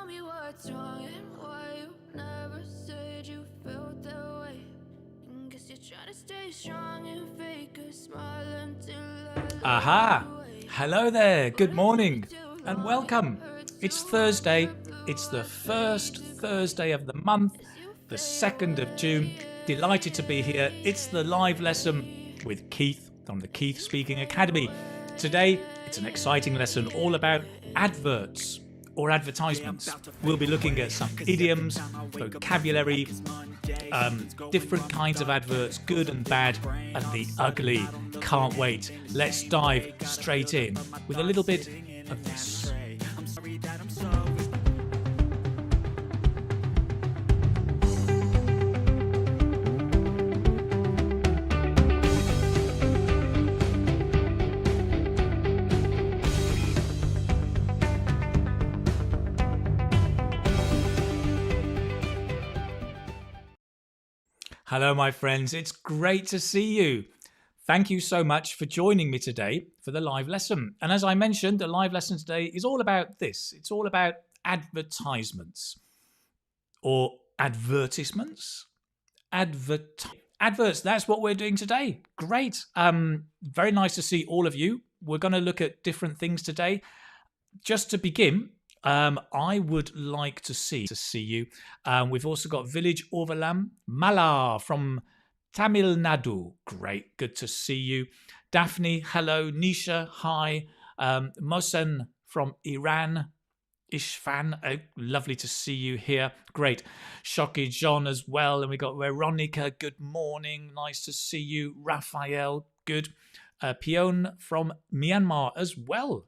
me what's wrong and why you never said you felt that way. Guess you're trying to stay strong and fake a smile until Aha! Hello there, good morning, and welcome. It's Thursday, it's the first Thursday of the month, the 2nd of June. Delighted to be here. It's the live lesson with Keith from the Keith Speaking Academy. Today, it's an exciting lesson all about adverts or advertisements. We'll be looking at some idioms, vocabulary, different kinds of adverts, good and bad, and the ugly. Can't wait. Let's dive straight in with a little bit of this. Hello, my friends. It's great to see you. Thank you so much for joining me today for the live lesson. And as I mentioned, the live lesson today is all about this. It's all about advertisements or advertisements. Adverts, that's what we're doing today. Great. Very nice to see all of you. We're going to look at different things today. Just to begin, I would like to see you. We've also got Village Orvalam, Mala from Tamil Nadu. Great, good to see you. Daphne, hello. Nisha, hi. Mohsen from Iran. Ishfan, lovely to see you here. Great. Shoki John as well. And we got Veronica, good morning. Nice to see you. Raphael, good. Pion from Myanmar as well.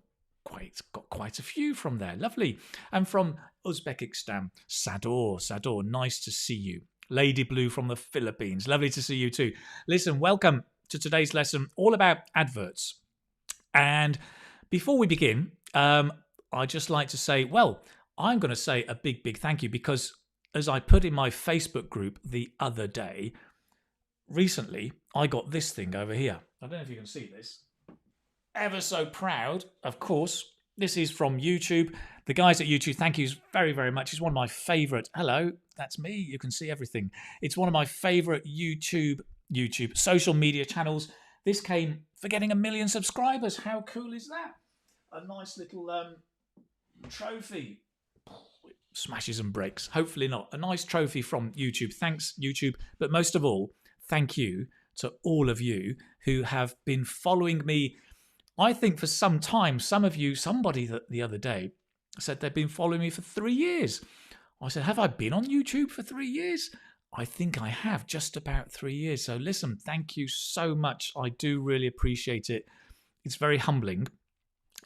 Got quite a few from there. Lovely. And from Uzbekistan, Sador, nice to see you. Lady Blue from the Philippines, lovely to see you too. Listen, welcome to today's lesson, all about adverts. And before we begin, I'd just like to say, well, I'm going to say a big thank you because as I put in my Facebook group the other day, recently I got this thing over here. I don't know if you can see this. Ever so proud, of course. This is from YouTube. The guys at YouTube, thank you very much. It's one of my favorite. Hello, that's me. You can see everything. It's one of my favorite YouTube social media channels. This came for getting 1 million subscribers. How cool is that? A nice little trophy. Smashes and breaks. Hopefully not. A nice trophy from YouTube. Thanks, YouTube. But most of all, thank you to all of you who have been following me. I think for some time, somebody the other day said they've been following me for 3 years. I said, have I been on YouTube for 3 years? I think I have, just about 3 years. So listen, thank you so much. I do really appreciate it. It's very humbling.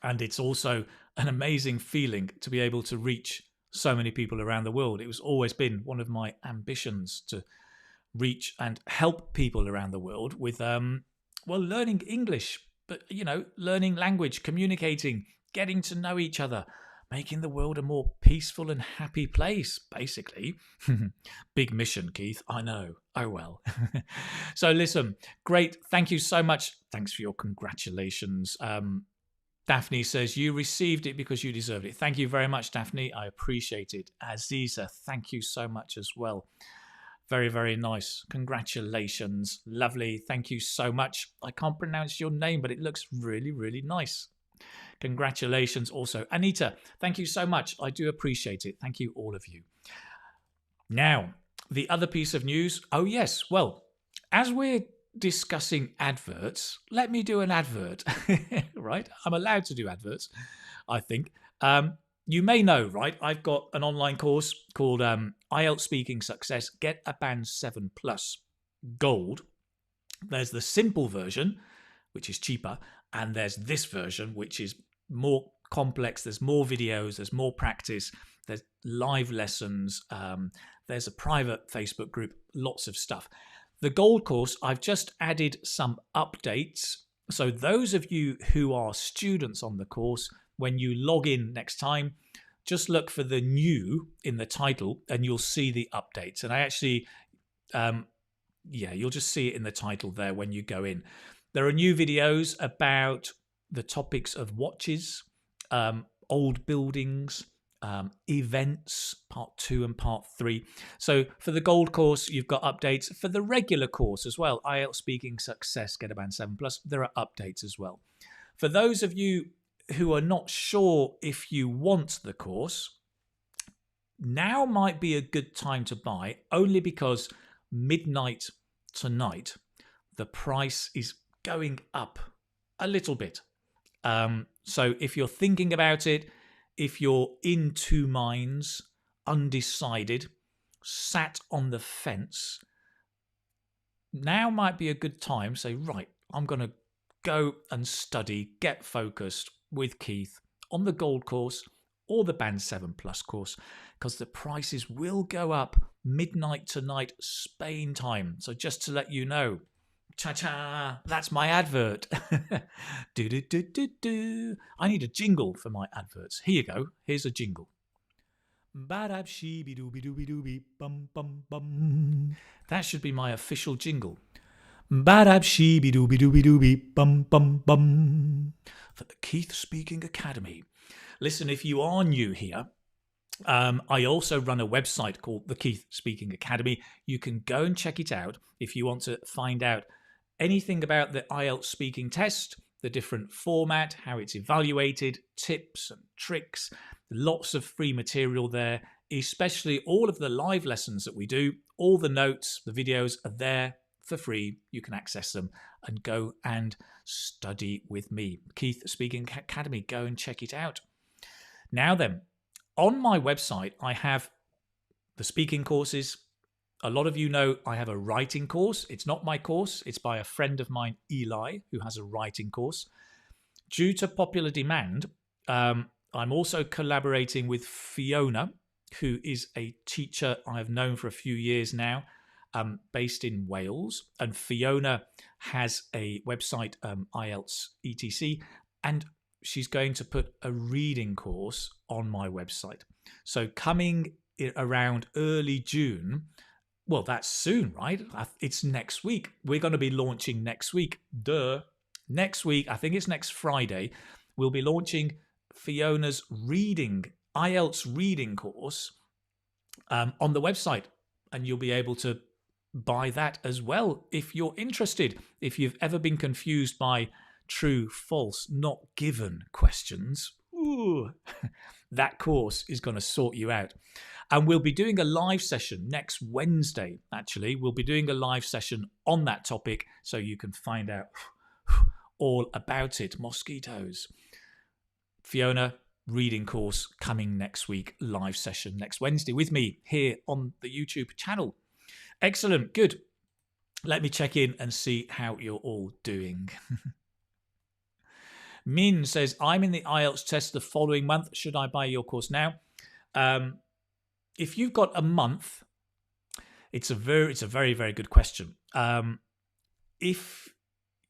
And it's also an amazing feeling to be able to reach so many people around the world. It was always been one of my ambitions to reach and help people around the world with, learning English. But, learning language, communicating, getting to know each other, making the world a more peaceful and happy place, basically. Big mission, Keith. I know. Oh, well. So listen, great. Thank you so much. Thanks for your congratulations. Daphne says, you received it because you deserved it. Thank you very much, Daphne. I appreciate it. Aziza, thank you so much as well. Very nice. Congratulations. Lovely. Thank you so much. I can't pronounce your name, but it looks really nice. Congratulations also. Anita, thank you so much. I do appreciate it. Thank you, all of you. Now, the other piece of news. Oh, yes. Well, as we're discussing adverts, let me do an advert. Right? I'm allowed to do adverts, I think. You may know, right? I've got an online course called IELTS Speaking Success, Get a Band 7 Plus Gold. There's the simple version, which is cheaper, and there's this version, which is more complex. There's more videos, there's more practice, there's live lessons, there's a private Facebook group, lots of stuff. The gold course, I've just added some updates. So those of you who are students on the course, when you log in next time, just look for the new in the title and you'll see the updates. And I actually, you'll just see it in the title there when you go in. There are new videos about the topics of watches, old buildings, events, part 2 and part 3. So for the gold course, you've got updates. For the regular course as well, IELTS Speaking Success Get a Band 7 Plus, there are updates as well. For those of you who are not sure if you want the course, now might be a good time to buy, only because midnight tonight, the price is going up a little bit. So if you're thinking about it, if you're in two minds, undecided, sat on the fence, now might be a good time. Say, right, I'm going to go and study, get focused with Keith on the gold course or the Band 7 Plus course, because the prices will go up midnight tonight Spain time. So just to let you know, cha-cha, that's my advert. Do-do-do-do-do. I need a jingle for my adverts. Here you go. Here's a jingle. That should be my official jingle. For the Keith Speaking Academy. Listen, if you are new here, I also run a website called the Keith Speaking Academy. You can go and check it out if you want to find out anything about the IELTS speaking test, the different format, how it's evaluated, tips and tricks, lots of free material there, especially all of the live lessons that we do, all the notes, the videos are there for free. You can access them and go and study with me. Keith Speaking Academy, go and check it out. Now then, on my website, I have the speaking courses. A lot of you know I have a writing course. It's not my course. It's by a friend of mine, Eli, who has a writing course. Due to popular demand, I'm also collaborating with Fiona, who is a teacher I've known for a few years now, based in Wales. And Fiona has a website, IELTS ETC, and she's going to put a reading course on my website. So coming around early June, well, that's soon, right? It's next week. We're going to be launching next week. Next week, I think it's next Friday, we'll be launching Fiona's IELTS reading course on the website. And you'll be able to buy that as well if you're interested. If you've ever been confused by true, false, not given questions, that course is going to sort you out. And we'll be doing a live session next Wednesday, actually. We'll be doing a live session on that topic so you can find out all about it. Mosquitoes. Fiona, reading course coming next week, live session next Wednesday with me here on the YouTube channel. Excellent, good. Let me check in and see how you're all doing. Min says, I'm in the IELTS test the following month. Should I buy your course now? If you've got a month, it's a very, very good question. If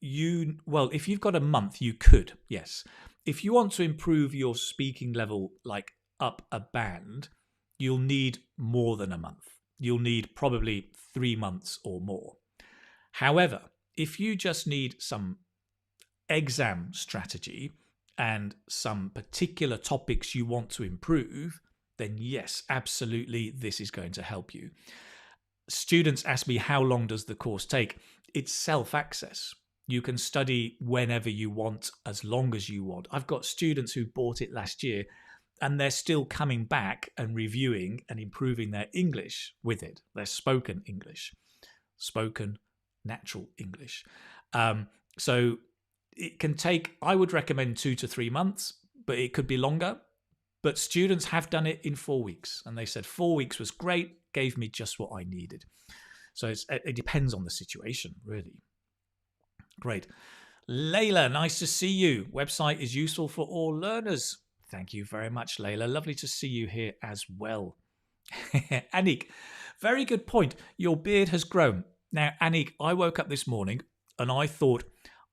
you've got a month, you could, yes. If you want to improve your speaking level, like up a band, you'll need more than a month. You'll need probably 3 months or more. However, if you just need some exam strategy and some particular topics you want to improve, then yes, absolutely, this is going to help you. Students ask me, how long does the course take? It's self-access. You can study whenever you want, as long as you want. I've got students who bought it last year and they're still coming back and reviewing and improving their English with it, their spoken English, spoken natural English. So it can take, I would recommend 2 to 3 months, but it could be longer. But students have done it in 4 weeks. And they said 4 weeks was great, gave me just what I needed. So it depends on the situation, really. Great. Layla, nice to see you. Website is useful for all learners. Thank you very much, Layla. Lovely to see you here as well. Anik, very good point. Your beard has grown. Now, Anik, I woke up this morning and I thought,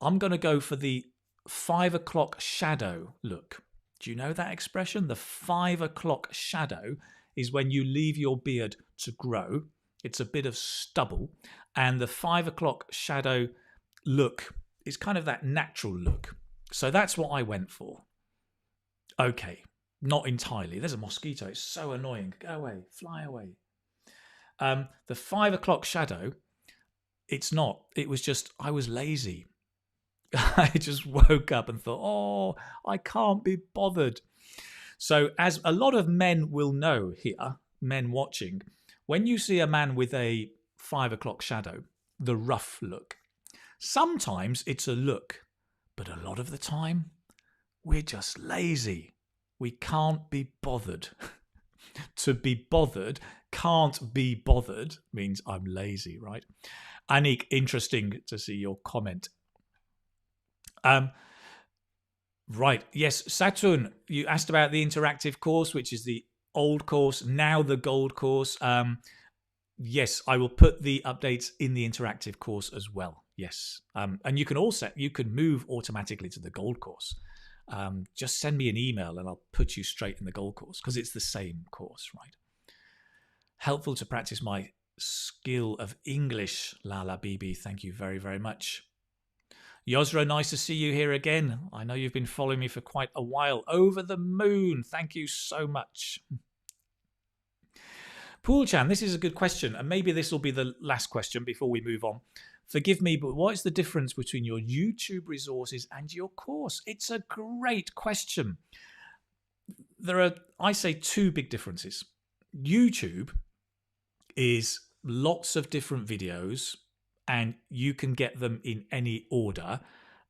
I'm going to go for the 5 o'clock shadow look. Do you know that expression? The 5 o'clock shadow is when you leave your beard to grow. It's a bit of stubble. And the 5 o'clock shadow look is kind of that natural look. So that's what I went for. Okay, Not entirely. There's a mosquito. It's so annoying. Go away. Fly away. The 5 o'clock shadow, it's not. It was just, I was lazy. I just woke up and thought, oh, I can't be bothered. So, as a lot of men will know here, men watching, when you see a man with a 5 o'clock shadow, the rough look, sometimes it's a look, but a lot of the time, we're just lazy. We can't be bothered. To be bothered, can't be bothered means I'm lazy, right? Anik, interesting to see your comment. Right, yes, Saturn, you asked about the interactive course, which is the old course, now the gold course. Yes, I will put the updates in the interactive course as well. Yes, and you can move automatically to the gold course. Just send me an email and I'll put you straight in the gold course because it's the same course, right? Helpful to practice my skill of English, Lala BB. Thank you very, very much. Yosro, nice to see you here again. I know you've been following me for quite a while. Over the moon. Thank you so much. Poolchan, this is a good question, and maybe this will be the last question before we move on. Forgive me, but what is the difference between your YouTube resources and your course? It's a great question. There are, I say, two big differences. YouTube is lots of different videos, and you can get them in any order.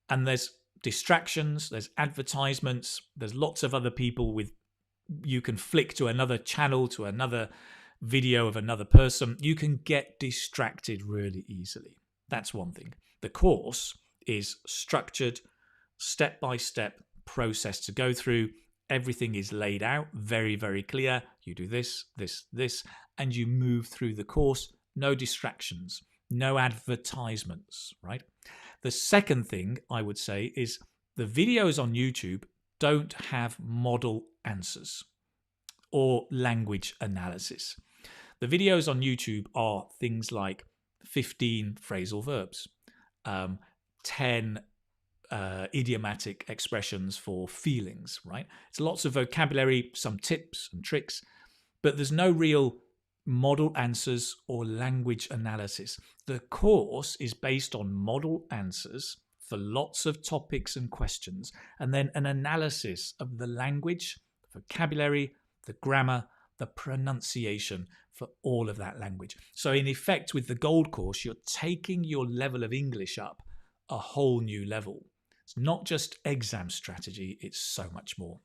And there's distractions, there's advertisements, there's lots of other people with, you can flick to another channel, to another video of another person. You can get distracted really easily. That's one thing. The course is structured, step-by-step process to go through. Everything is laid out, very, very clear. You do this, this, this, and you move through the course. No distractions, no advertisements, right? The second thing I would say is the videos on YouTube don't have model answers or language analysis. The videos on YouTube are things like 15 phrasal verbs, 10 idiomatic expressions for feelings, right? It's lots of vocabulary, some tips and tricks, but there's no real model answers or language analysis. The course is based on model answers for lots of topics and questions, and then an analysis of the language, the vocabulary, the grammar, the pronunciation for all of that language. So in effect, with the gold course, you're taking your level of English up a whole new level. It's not just exam strategy, it's so much more.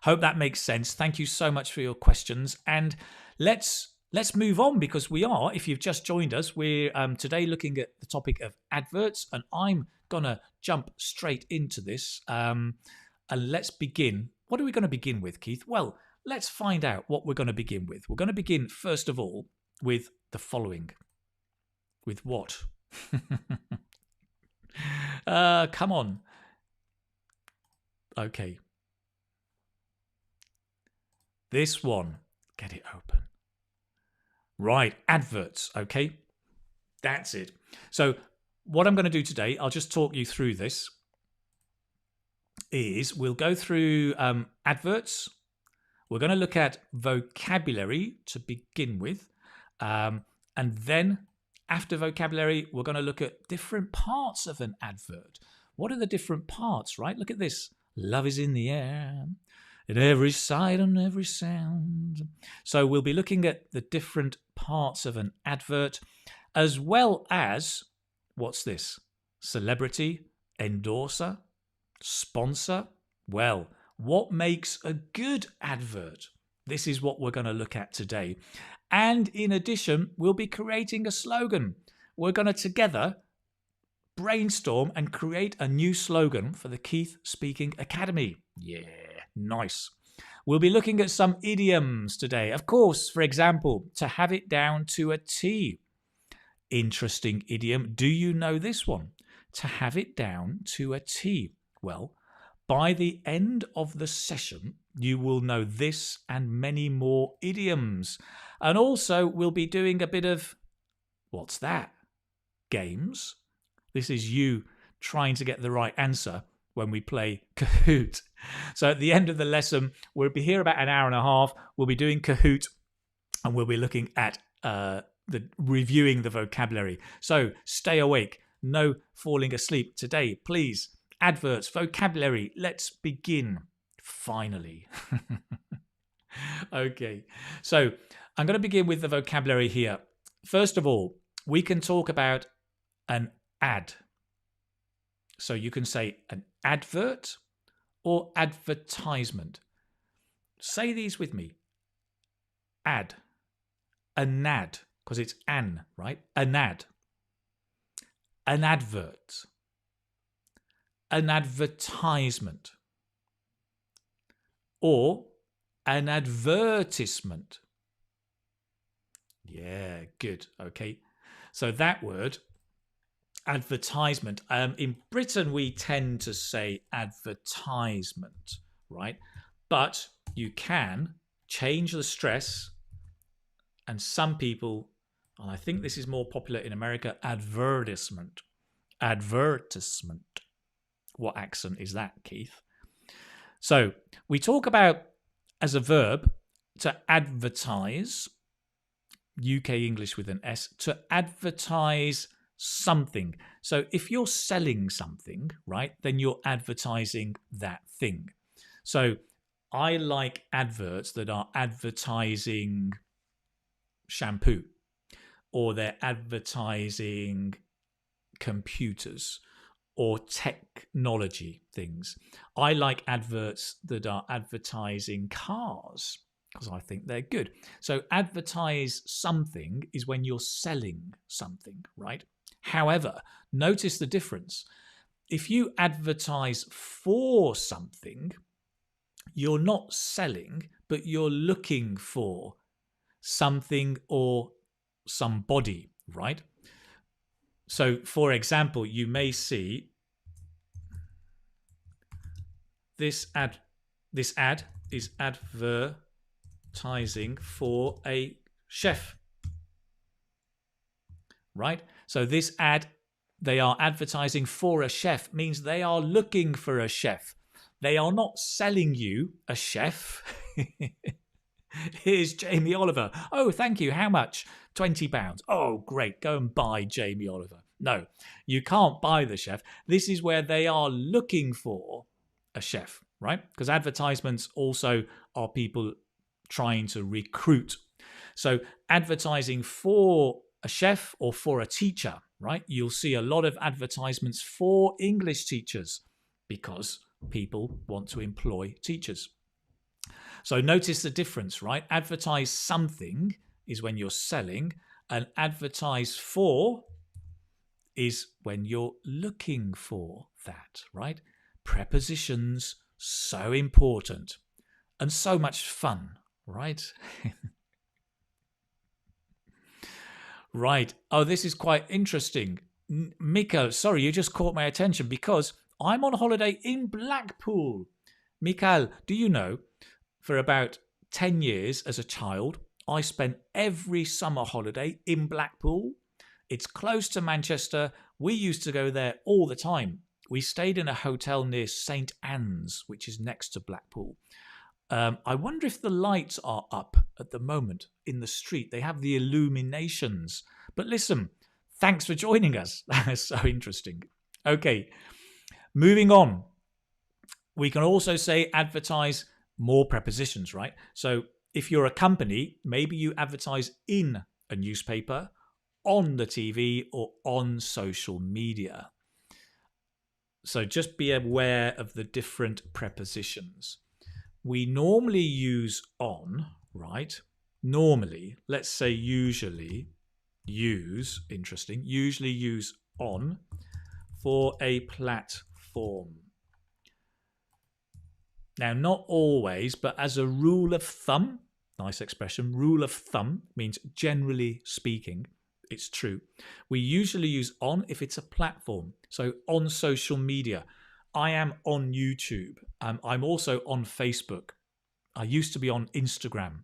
Hope that makes sense. Thank you so much for your questions. And let's move on, because we are, if you've just joined us, we're today looking at the topic of adverts, and I'm going to jump straight into this. And let's begin. What are we going to begin with, Keith? Well, let's find out what we're going to begin with. We're going to begin, first of all, with the following. With what? Come on. Okay. This one. Get it open. Right, adverts, okay? That's it. So what I'm going to do today, I'll just talk you through this, is we'll go through adverts. We're going to look at vocabulary to begin with. And then after vocabulary, we're going to look at different parts of an advert. What are the different parts, right? Look at this. Love is in the air. At every sight and every sound. So we'll be looking at the different parts of an advert, as well as, what's this? Celebrity, endorser, sponsor. Well, what makes a good advert? This is what we're going to look at today. And in addition, we'll be creating a slogan. We're going to together brainstorm and create a new slogan for the Keith Speaking Academy. Yeah. Nice. We'll be looking at some idioms today. Of course, for example, to have it down to a T. Interesting idiom. Do you know this one? To have it down to a T. Well, by the end of the session, you will know this and many more idioms. And also, we'll be doing a bit of, what's that? Games. This is you trying to get the right answer. when we play Kahoot. So at the end of the lesson, we'll be here about an hour and a half. We'll be doing Kahoot, and we'll be looking at reviewing the vocabulary. So stay awake. No falling asleep today, please. Adverts, vocabulary. Let's begin. Finally. Okay. So I'm going to begin with the vocabulary here. First of all, we can talk about an ad. So you can say an advert or advertisement. Say these with me. Ad. An ad, because it's an, right? An ad. An advert. An advertisement. Or an advertisement. Yeah, good. Okay. So that word, advertisement. In Britain, we tend to say advertisement, right? But you can change the stress, and some people, and I think this is more popular in America, advertisement. Advertisement. What accent is that, Keith? So we talk about, as a verb, to advertise, UK English with an S, to advertise something. So if you're selling something, right, then you're advertising that thing. So I like adverts that are advertising shampoo, or they're advertising computers or technology things. I like adverts that are advertising cars because I think they're good. So advertise something is when you're selling something, right? However, notice the difference. If you advertise for something, you're not selling, but you're looking for something or somebody, right? So, for example, you may see this ad is advertising for a chef, right? So this ad, they are advertising for a chef, means they are looking for a chef. They are not selling you a chef. Here's Jamie Oliver. Oh, thank you. How much? £20. Oh, great. Go and buy Jamie Oliver. No, you can't buy the chef. This is where they are looking for a chef, right? Because advertisements also are people trying to recruit. So advertising for a chef or for a teacher, right? You'll see a lot of advertisements for English teachers because people want to employ teachers. So notice the difference, right? Advertise something is when you're selling, and advertise for is when you're looking for that, right? Prepositions, so important and so much fun, right? Right. Oh, this is quite interesting. Miko, sorry, you just caught my attention because I'm on holiday in Blackpool. Mikhail, do you know, for about 10 years as a child, I spent every summer holiday in Blackpool. It's close to Manchester. We used to go there all the time. We stayed in a hotel near St. Anne's, which is next to Blackpool. I wonder if the lights are up at the moment in the street. They have the illuminations. But listen, thanks for joining us. That's so interesting. Okay, moving on. We can also say advertise, more prepositions, right? So if you're a company, maybe you advertise in a newspaper, on the TV, or on social media. So just be aware of the different prepositions. We normally use on, right? Normally, let's say usually use, interesting, usually use on for a platform. Now, not always, but as a rule of thumb, nice expression, rule of thumb means generally speaking, it's true. We usually use on if it's a platform. So on social media, I am on YouTube. I'm also on Facebook. I used to be on Instagram,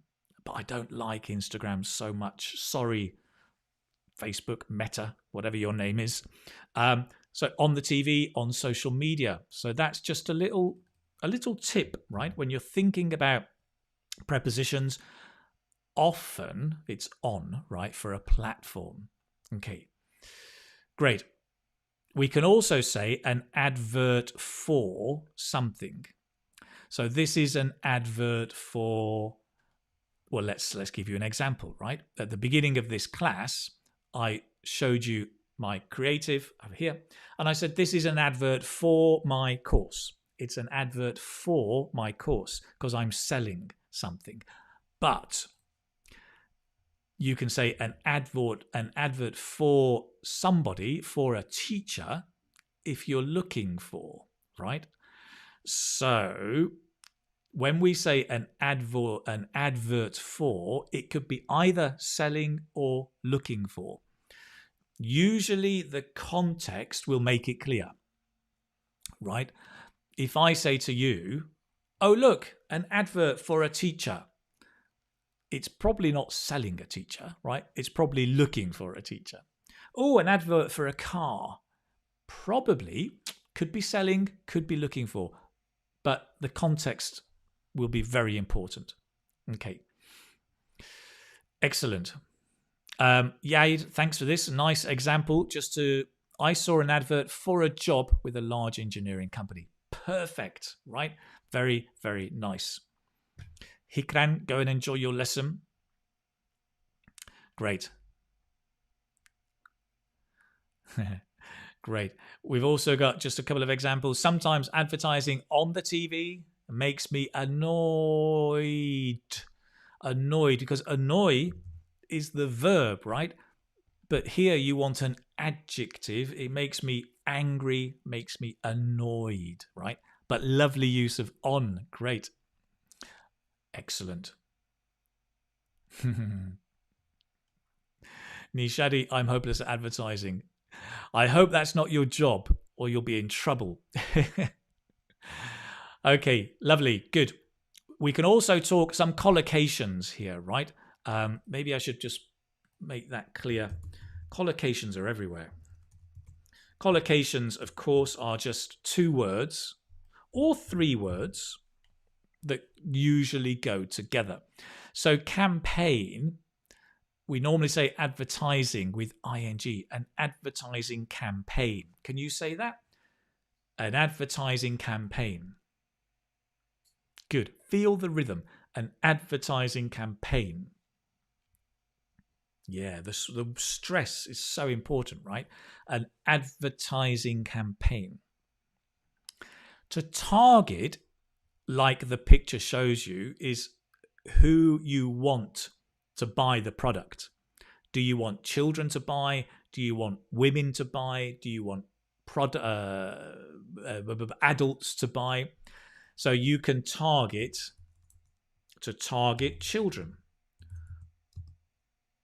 but I don't like Instagram so much. Sorry, Facebook, Meta, whatever your name is. So on the TV, on social media. So that's just a little tip, right? When you're thinking about prepositions, often it's on, right, for a platform. Okay, great. We can also say an advert for something. So this is an advert for, well, let's give you an example, right? At the beginning of this class, I showed you my creative over here, and I said this is an advert for my course. It's an advert for my course because I'm selling something. But you can say an advert for somebody, for a teacher, if you're looking for, right? So when we say an advert for, it could be either selling or looking for. Usually the context will make it clear, right? If I say to you, oh, look, an advert for a teacher, it's probably not selling a teacher, right? It's probably looking for a teacher. Oh, an advert for a car, probably could be selling, could be looking for, but the context will be very important. Okay. Excellent. Yaid, thanks for this. Nice example. I saw an advert for a job with a large engineering company. Perfect, right? Very, very nice. Hikran, go and enjoy your lesson. Great. Great. We've also got just a couple of examples. Sometimes advertising on the TV makes me annoyed. Annoyed, because annoy is the verb, right? But here you want an adjective. It makes me angry, makes me annoyed, right? But lovely use of on. Great. Excellent. Nishadi, I'm hopeless at advertising. I hope that's not your job or you'll be in trouble. Okay, lovely. Good. We can also talk some collocations here, right? Maybe I should just make that clear. Collocations are everywhere. Collocations, of course, are just 2 words or 3 words that usually go together. So campaign, we normally say advertising with ing, an advertising campaign. Can you say that? An advertising campaign. Good. Feel the rhythm. An advertising campaign. Yeah, the stress is so important, right? An advertising campaign. To target, like the picture shows you, is who you want to buy the product. Do you want children to buy? Do you want women to buy? Do you want adults to buy? So you can target children.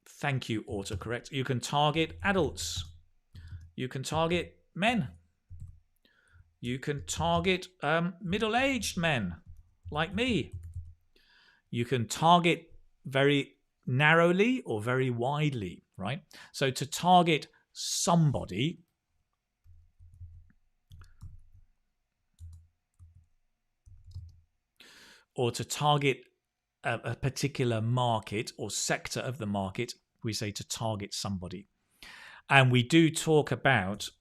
Thank you, autocorrect. You can target adults. You can target men. You can target middle-aged men like me. You can target very narrowly or very widely, right? So to target somebody, or to target a particular market or sector of the market, we say to target somebody. And we do talk about,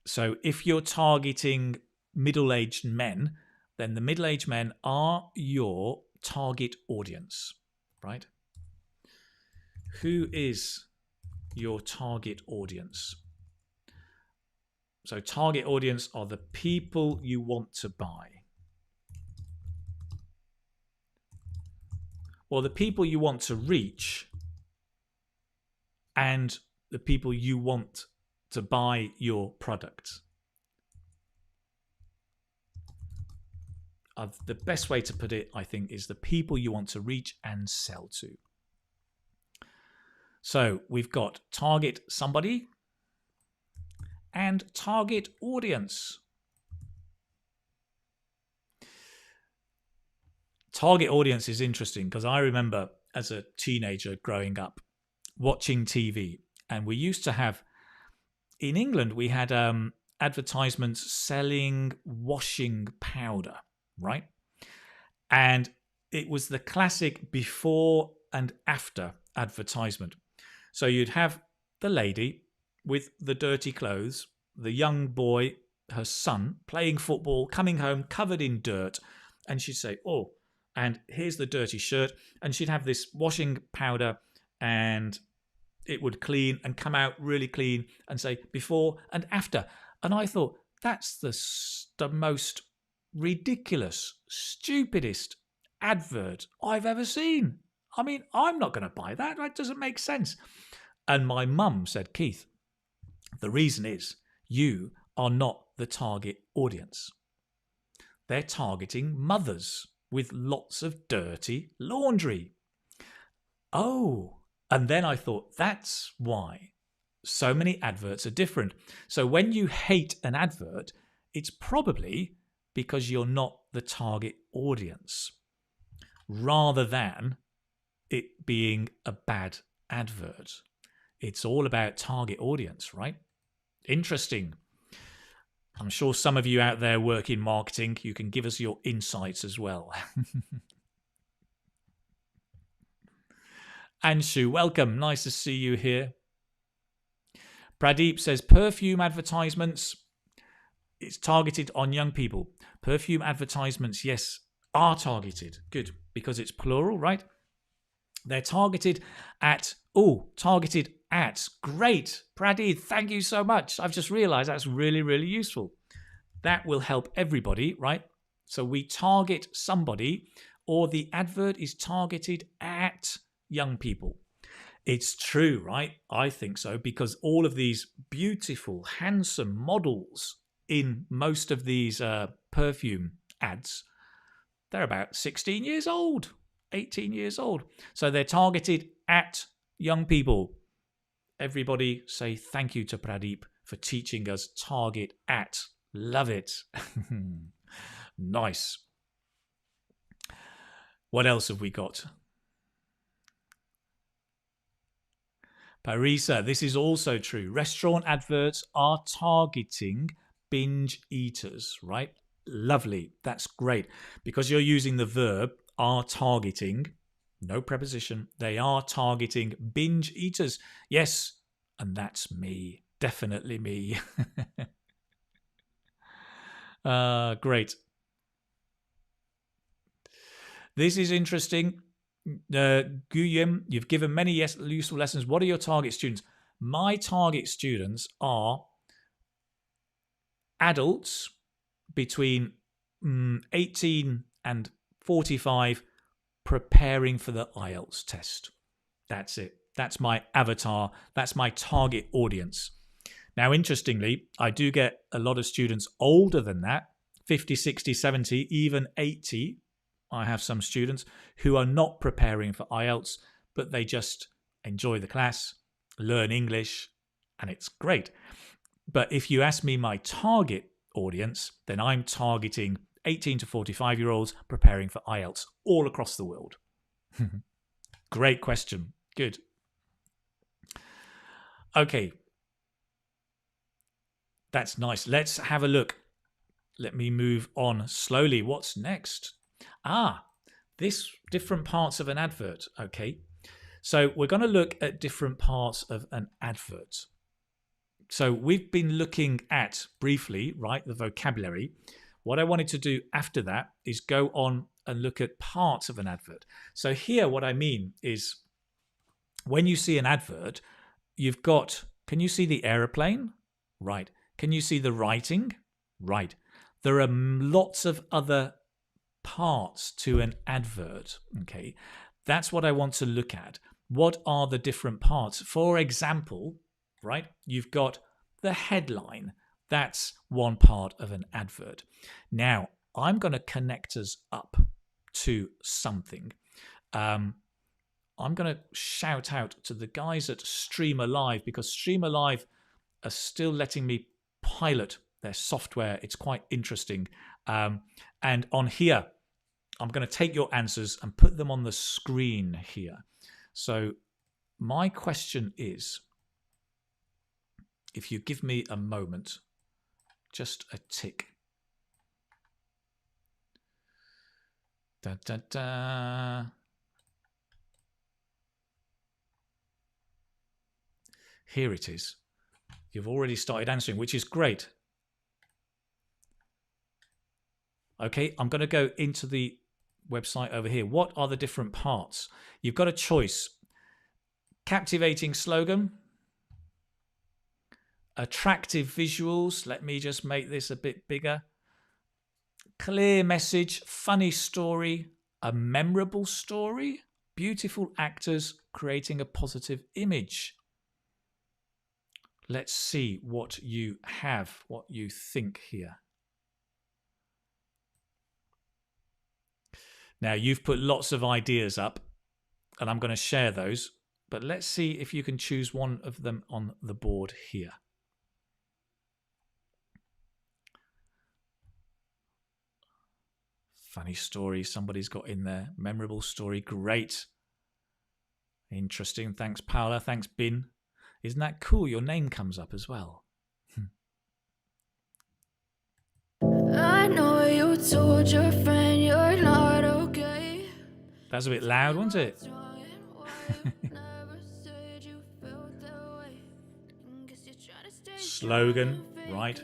so if you're targeting middle-aged men, then the middle-aged men are your target audience, right? Who is your target audience? So target audience are the people you want to buy. Or the people you want to reach and the people you want to buy your product. The best way to put it, I think, is the people you want to reach and sell to. So we've got target somebody and target audience. Target audience is interesting because I remember as a teenager growing up watching TV, and we used to have, in England, we had a advertisements selling washing powder, right? And it was the classic before and after advertisement. So you'd have the lady with the dirty clothes, the young boy, her son, playing football, coming home covered in dirt, and she'd say, oh, and here's the dirty shirt, and she'd have this washing powder, and it would clean and come out really clean and say before and after. And I thought, that's the most ridiculous, stupidest advert I've ever seen. I mean, I'm not going to buy that. That doesn't make sense. And my mum said, Keith, the reason is you are not the target audience. They're targeting mothers with lots of dirty laundry. Oh, and then I thought, that's why so many adverts are different. So when you hate an advert, it's probably because you're not the target audience, rather than it being a bad advert. It's all about target audience, right? Interesting. I'm sure some of you out there work in marketing. You can give us your insights as well. Anshu, welcome. Nice to see you here. Pradeep says perfume advertisements, it's targeted on young people. Perfume advertisements, yes, are targeted. Good, because it's plural, right? They're targeted at, targeted at. Great. Pradeep, thank you so much. I've just realized that's really, really useful. That will help everybody, right? So we target somebody, or the advert is targeted at young people. It's true, right? I think so, because all of these beautiful, handsome models in most of these perfume ads, they're about 16 years old, 18 years old. So they're targeted at young people. Everybody say thank you to Pradeep for teaching us target at. Love it. Nice. What else have we got? Parisa, this is also true. Restaurant adverts are targeting binge eaters, right? Lovely. That's great. Because you're using the verb are targeting, no preposition, they are targeting binge eaters. Yes, and that's me. Definitely me. Great. This is interesting. Guillaume, you've given many useful lessons. What are your target students? My target students are adults between 18 and 45 preparing for the IELTS test. That's it. That's my avatar. That's my target audience. Now, interestingly, I do get a lot of students older than that, 50, 60, 70, even 80. I have some students who are not preparing for IELTS, but they just enjoy the class, learn English, and it's great. But if you ask me my target audience, then I'm targeting 18 to 45-year-olds preparing for IELTS all across the world. Great question. Good. Okay. That's nice. Let's have a look. Let me move on slowly. What's next? This different parts of an advert. Okay. So we're going to look at different parts of an advert. So we've been looking at briefly, right, the vocabulary. What I wanted to do after that is go on and look at parts of an advert. So here, what I mean is when you see an advert, you've got, can you see the aeroplane? Right. Can you see the writing? Right. There are lots of other parts to an advert. Okay. That's what I want to look at. What are the different parts? For example, right, you've got the headline. That's one part of an advert. Now, I'm going to connect us up to something. I'm going to shout out to the guys at Streamer Live, because Streamer Live are still letting me pilot their software. It's quite interesting. And on here, I'm going to take your answers and put them on the screen here. So my question is, if you give me a moment, Just a tick. Da, da, da. Here it is. You've already started answering, which is great. Okay, I'm going to go into the website over here. What are the different parts? You've got a choice. Captivating slogan. Attractive visuals. Let me just make this a bit bigger. Clear message. Funny story. A memorable story. Beautiful actors creating a positive image. Let's see what you have, what you think here. Now, you've put lots of ideas up, and I'm going to share those. But let's see if you can choose one of them on the board here. Funny story somebody's got in there. Memorable story. Great. Interesting. Thanks, Paula. Thanks, Bin. Isn't that cool? Your name comes up as well. I know you told your friend you're not okay. That's a bit loud, wasn't it? Slogan, right.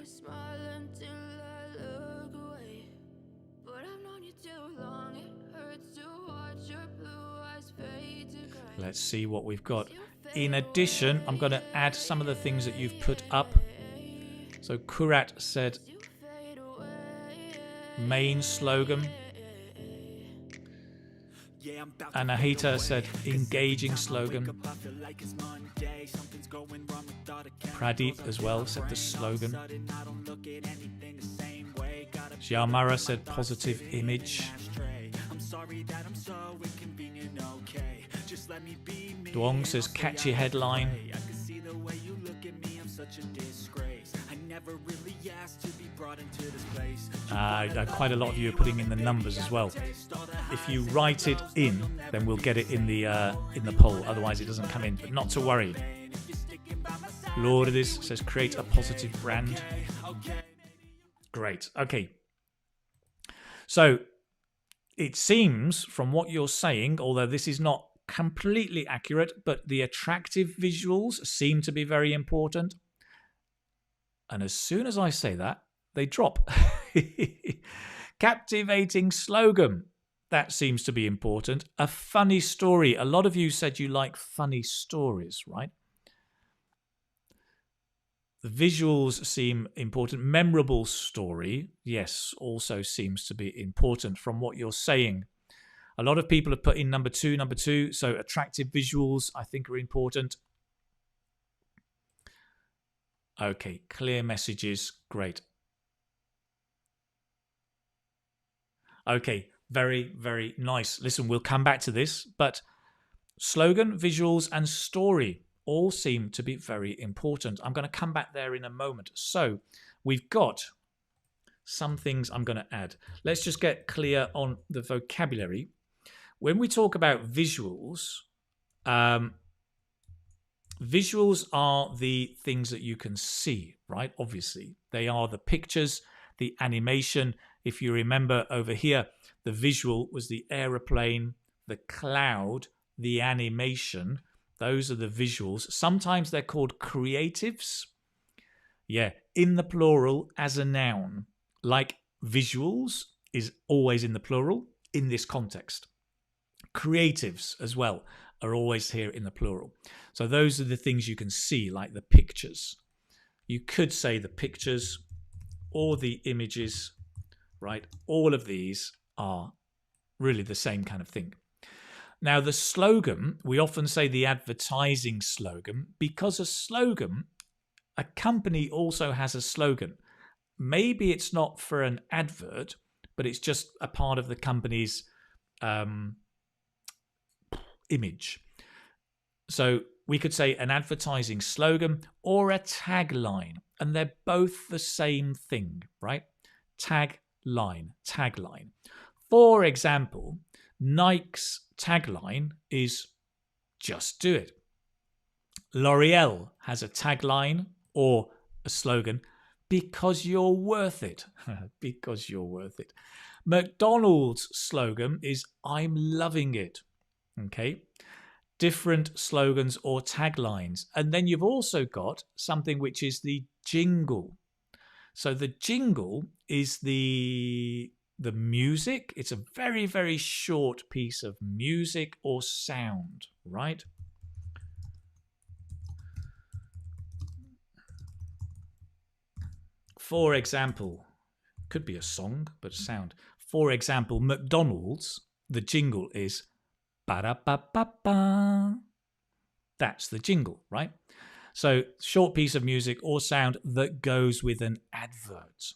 Let's see what we've got. In addition, I'm going to add some of the things that you've put up. So Kurat said main slogan. Anahita said engaging slogan. Pradeep as well said the slogan. Shyamara said positive image. Duong says catchy headline. Quite a lot of you are putting in the numbers as well. If you write it in, then we'll get it in the poll. Otherwise, it doesn't come in. But not to worry. Lourdes says create a positive brand. Great. Okay. So it seems from what you're saying, although this is not completely accurate, but the attractive visuals seem to be very important. And as soon as I say that, they drop. Captivating slogan. That seems to be important. A funny story. A lot of you said you like funny stories, right? The visuals seem important. Memorable story, yes, also seems to be important from what you're saying. A lot of people have put in number two. So attractive visuals, I think, are important. Okay, clear messages, great. Okay, very, very nice. Listen, we'll come back to this, but slogan, visuals, and story all seem to be very important. I'm going to come back there in a moment. So we've got some things I'm going to add. Let's just get clear on the vocabulary. When we talk about visuals, visuals are the things that you can see, right? Obviously, they are the pictures, the animation. If you remember over here, the visual was the aeroplane, the cloud, the animation. Those are the visuals. Sometimes they're called creatives. Yeah, in the plural as a noun. Like visuals is always in the plural in this context. Creatives as well are always here in the plural. So those are the things you can see, like the pictures. You could say the pictures or the images, right? All of these are really the same kind of thing. Now, the slogan, we often say the advertising slogan, because a slogan, a company also has a slogan. Maybe it's not for an advert, but it's just a part of the company's image. So we could say an advertising slogan or a tagline, and they're both the same thing, right? Tagline. For example, Nike's tagline is just do it. L'Oreal has a tagline or a slogan, because you're worth it. Because you're worth it. McDonald's slogan is I'm loving it. Okay. Different slogans or taglines. And then you've also got something which is the jingle. So the jingle is the music. It's a very, very short piece of music or sound, right? For example, could be a song, but sound. For example, McDonald's, the jingle is ba-da-ba-ba-ba. That's the jingle, right? So, short piece of music or sound that goes with an advert.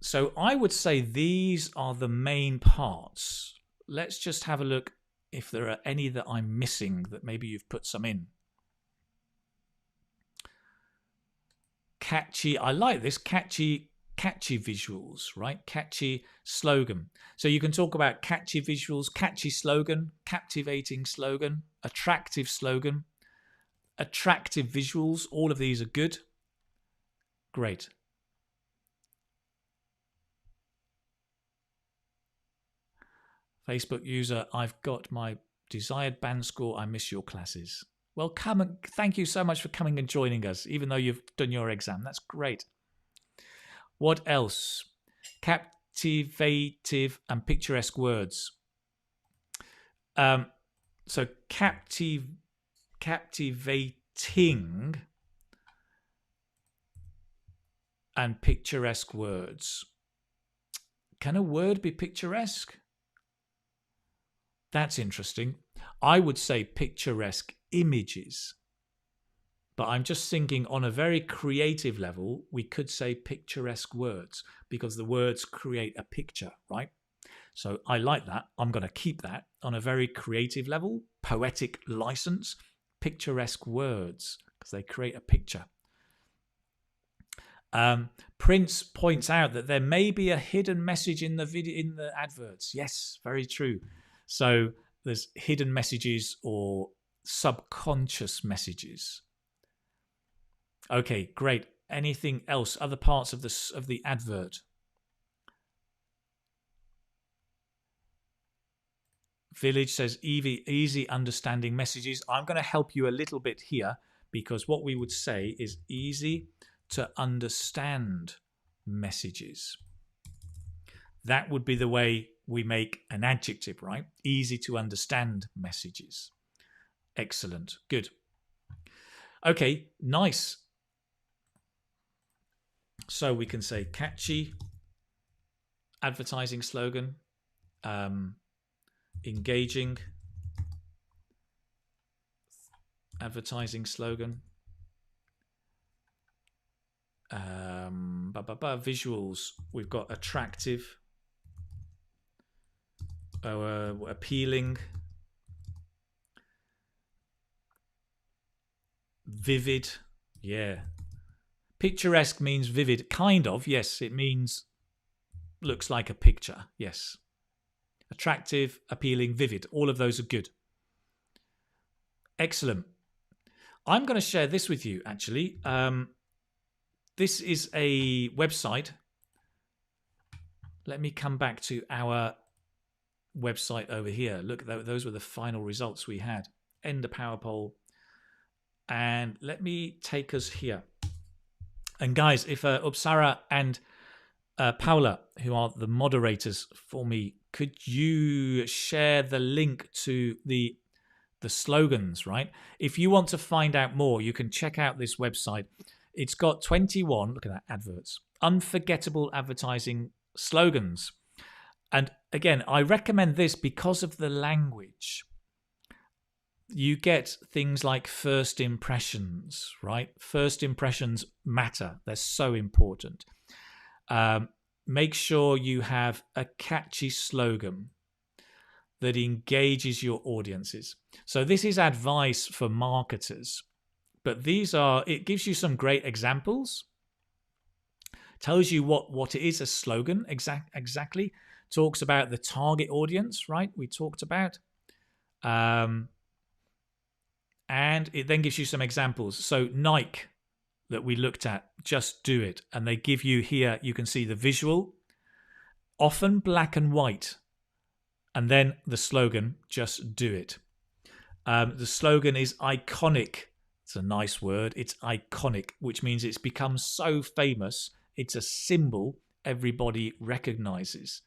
So, I would say these are the main parts. Let's just have a look if there are any that I'm missing that maybe you've put some in. Catchy, I like this, catchy visuals, right? Catchy slogan. So you can talk about catchy visuals, catchy slogan, captivating slogan, attractive slogan, attractive visuals. All of these are good. Great. Facebook user, I've got my desired band score. I miss your classes. Well, come and thank you so much for coming and joining us, even though you've done your exam. That's great. What else? Captivative and picturesque words. So captivating and picturesque words. Can a word be picturesque? That's interesting. I would say picturesque images. But I'm just thinking on a very creative level, we could say picturesque words because the words create a picture, right? So I like that. I'm going to keep that on a very creative level, poetic license, picturesque words because they create a picture. Prince points out that there may be a hidden message in the video, in the adverts. Yes, very true. So there's hidden messages or subconscious messages. Okay, great. Anything else? Other parts of the advert? Village says easy understanding messages. I'm going to help you a little bit here because what we would say is easy to understand messages. That would be the way we make an adjective, right? Easy to understand messages. Excellent. Good. Okay, nice. So we can say catchy advertising slogan, engaging advertising slogan, visuals. We've got attractive, appealing, vivid. Yeah. Picturesque means vivid. Kind of, yes. It means looks like a picture. Yes. Attractive, appealing, vivid. All of those are good. Excellent. I'm going to share this with you, actually. This is a website. Let me come back to our website over here. Look, those were the final results we had. End the power poll. And let me take us here. And guys, if Upsara and Paula, who are the moderators for me, could you share the link to the slogans, right? If you want to find out more, you can check out this website. It's got 21, look at that, adverts, unforgettable advertising slogans. And again, I recommend this because of the language. You get things like first impressions, right? First impressions matter. They're so important. Make sure you have a catchy slogan that engages your audiences. So this is advice for marketers, but it gives you some great examples, tells you what it is, a slogan exactly, talks about the target audience, right? We talked about, and it then gives you some examples. So Nike, that we looked at, just do it. And they give you here, you can see the visual, often black and white. And then the slogan, just do it. The slogan is iconic. It's a nice word. It's iconic, which means it's become so famous. It's a symbol everybody recognizes.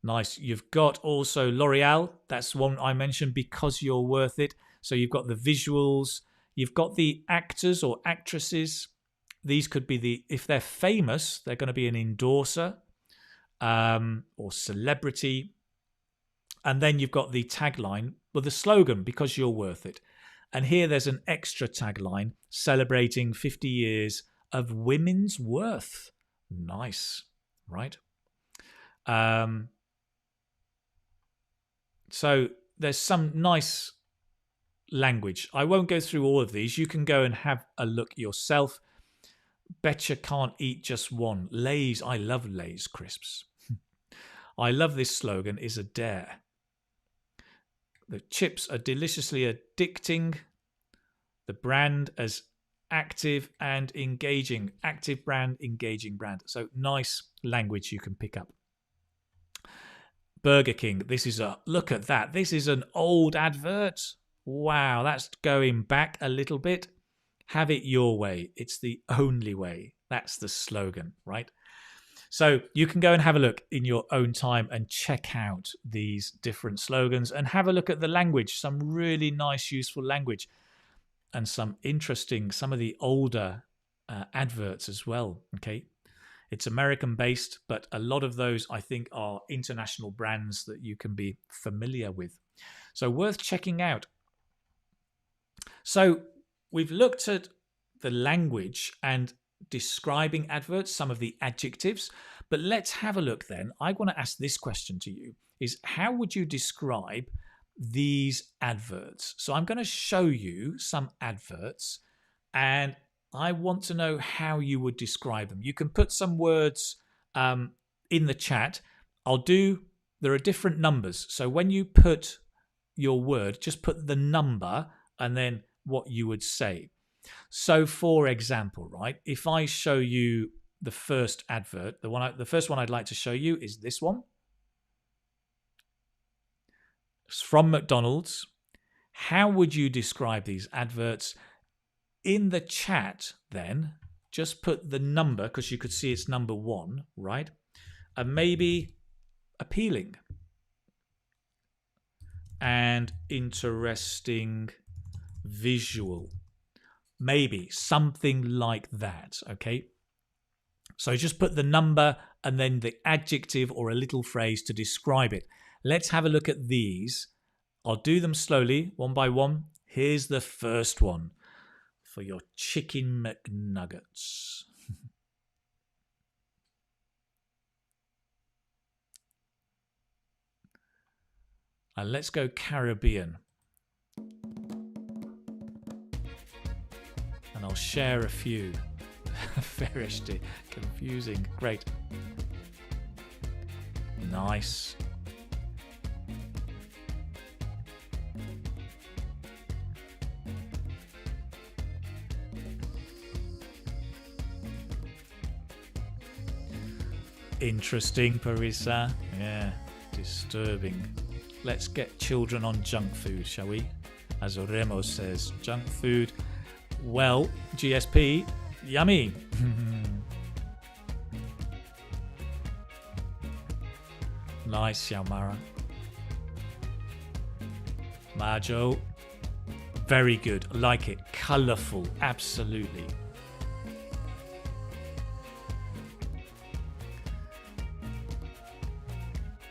Nice. You've got also L'Oreal. That's one I mentioned, because you're worth it. So you've got the visuals. You've got the actors or actresses. These could be if they're famous, they're going to be an endorser or celebrity. And then you've got the tagline, well, the slogan, because you're worth it. And here there's an extra tagline celebrating 50 years of women's worth. Nice, right? So there's some nice language. I won't go through all of these. You can go and have a look yourself. Betcha can't eat just one. Lay's, I love Lay's crisps. I love this slogan, is a dare. The chips are deliciously addicting. The brand as active and engaging. Active brand, engaging brand. So nice language you can pick up. Burger King. This is look at that. This is an old advert. Wow, that's going back a little bit. Have it your way. It's the only way. That's the slogan, right? So you can go and have a look in your own time and check out these different slogans and have a look at the language, some really nice, useful language, and some of the older adverts as well. Okay. It's American based, but a lot of those I think are international brands that you can be familiar with. So worth checking out. So we've looked at the language and describing adverts, some of the adjectives, but let's have a look then. I want to ask this question to you, is how would you describe these adverts? So I'm going to show you some adverts and I want to know how you would describe them. You can put some words in the chat. There are different numbers. So when you put your word, just put the number and then what you would say. So for example, right, if I show you the first advert, the first one I'd like to show you is this one. It's from McDonald's. How would you describe these adverts? In the chat then, just put the number, because you could see it's number 1, right? And maybe appealing and interesting visual. Maybe something like that, okay? So just put the number and then the adjective or a little phrase to describe it. Let's have a look at these. I'll do them slowly, one by one. Here's the first one for your chicken McNuggets. And let's go Caribbean. And I'll share a few. Very confusing. Great. Nice. Interesting, Parisa. Yeah, disturbing. Let's get children on junk food, shall we? As Remo says, junk food. Well, GSP, yummy. Nice, Xiaomara. Majo, very good. Like it. Colourful, absolutely.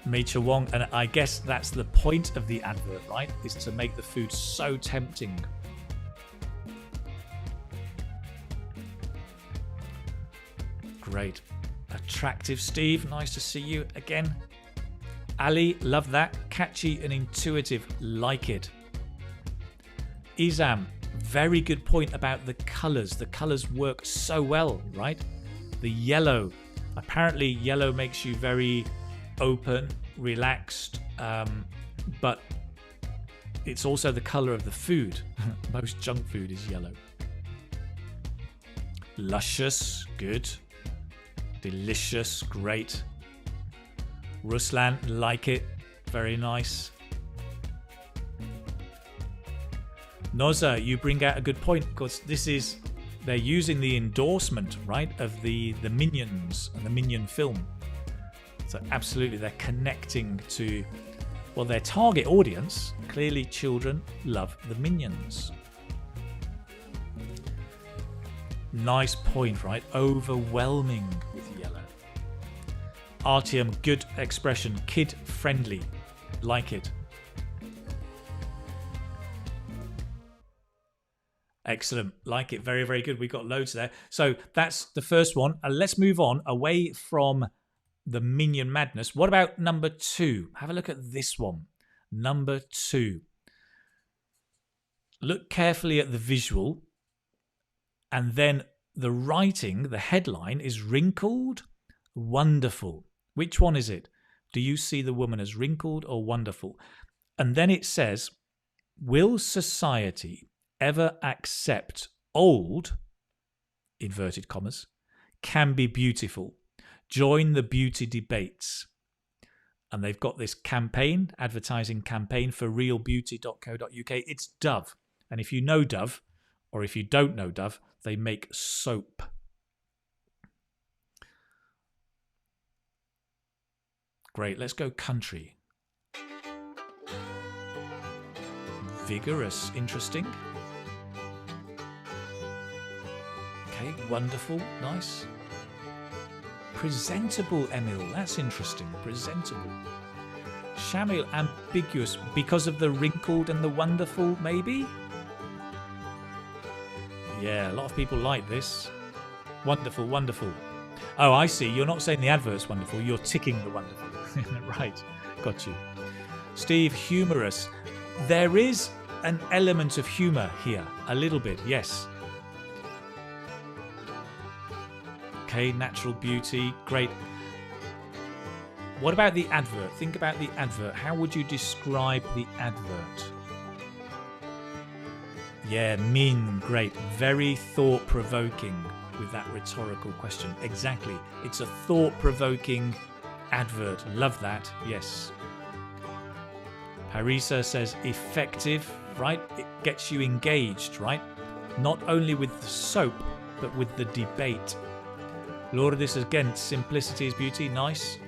Meicha Wong, and I guess that's the point of the advert, right? Is to make the food so tempting. Great. Attractive Steve, nice to see you again. Ali, love that. Catchy and intuitive, like it. Izam, very good point about the colours. The colours work so well, right? The yellow. Apparently yellow makes you very open, relaxed, but it's also the colour of the food. Most junk food is yellow. Luscious, good. Delicious, great. Ruslan, like it. Very nice. Noza, you bring out a good point because this is, they're using the endorsement, right, of the Minions and the Minion film. So absolutely, they're connecting to, well, their target audience. Clearly, children love the Minions. Nice point, right? Overwhelming with yellow. Artyom, good expression. Kid friendly. Like it. Excellent. Like it. Very, very good. We got loads there. So that's the first one. Let's move on away from the Minion madness. What about number 2? Have a look at this one. Number 2. Look carefully at the visual. And then the writing, the headline is wrinkled, wonderful. Which one is it? Do you see the woman as wrinkled or wonderful? And then it says, will society ever accept old, inverted commas, can be beautiful? Join the beauty debates. And they've got this campaign, advertising campaign for realbeauty.co.uk. It's Dove. And if you know Dove, or if you don't know Dove, they make soap. Great, let's go country. Vigorous, interesting. Okay, wonderful, nice. Presentable, Emil, that's interesting. Presentable. Shamil, ambiguous, because of the wrinkled and the wonderful, maybe? Yeah, a lot of people like this. Wonderful, wonderful. Oh, I see. You're not saying the advert's wonderful. You're ticking the wonderful. Right. Got you. Steve, humorous. There is an element of humour here. A little bit, yes. Okay, natural beauty. Great. What about the advert? Think about the advert. How would you describe the advert? Yeah, great. Very thought-provoking with that rhetorical question. Exactly. It's a thought-provoking advert. Love that. Yes. Parisa says effective, right? It gets you engaged, right? Not only with the soap, but with the debate. Lourdes again, simplicity is beauty. Nice.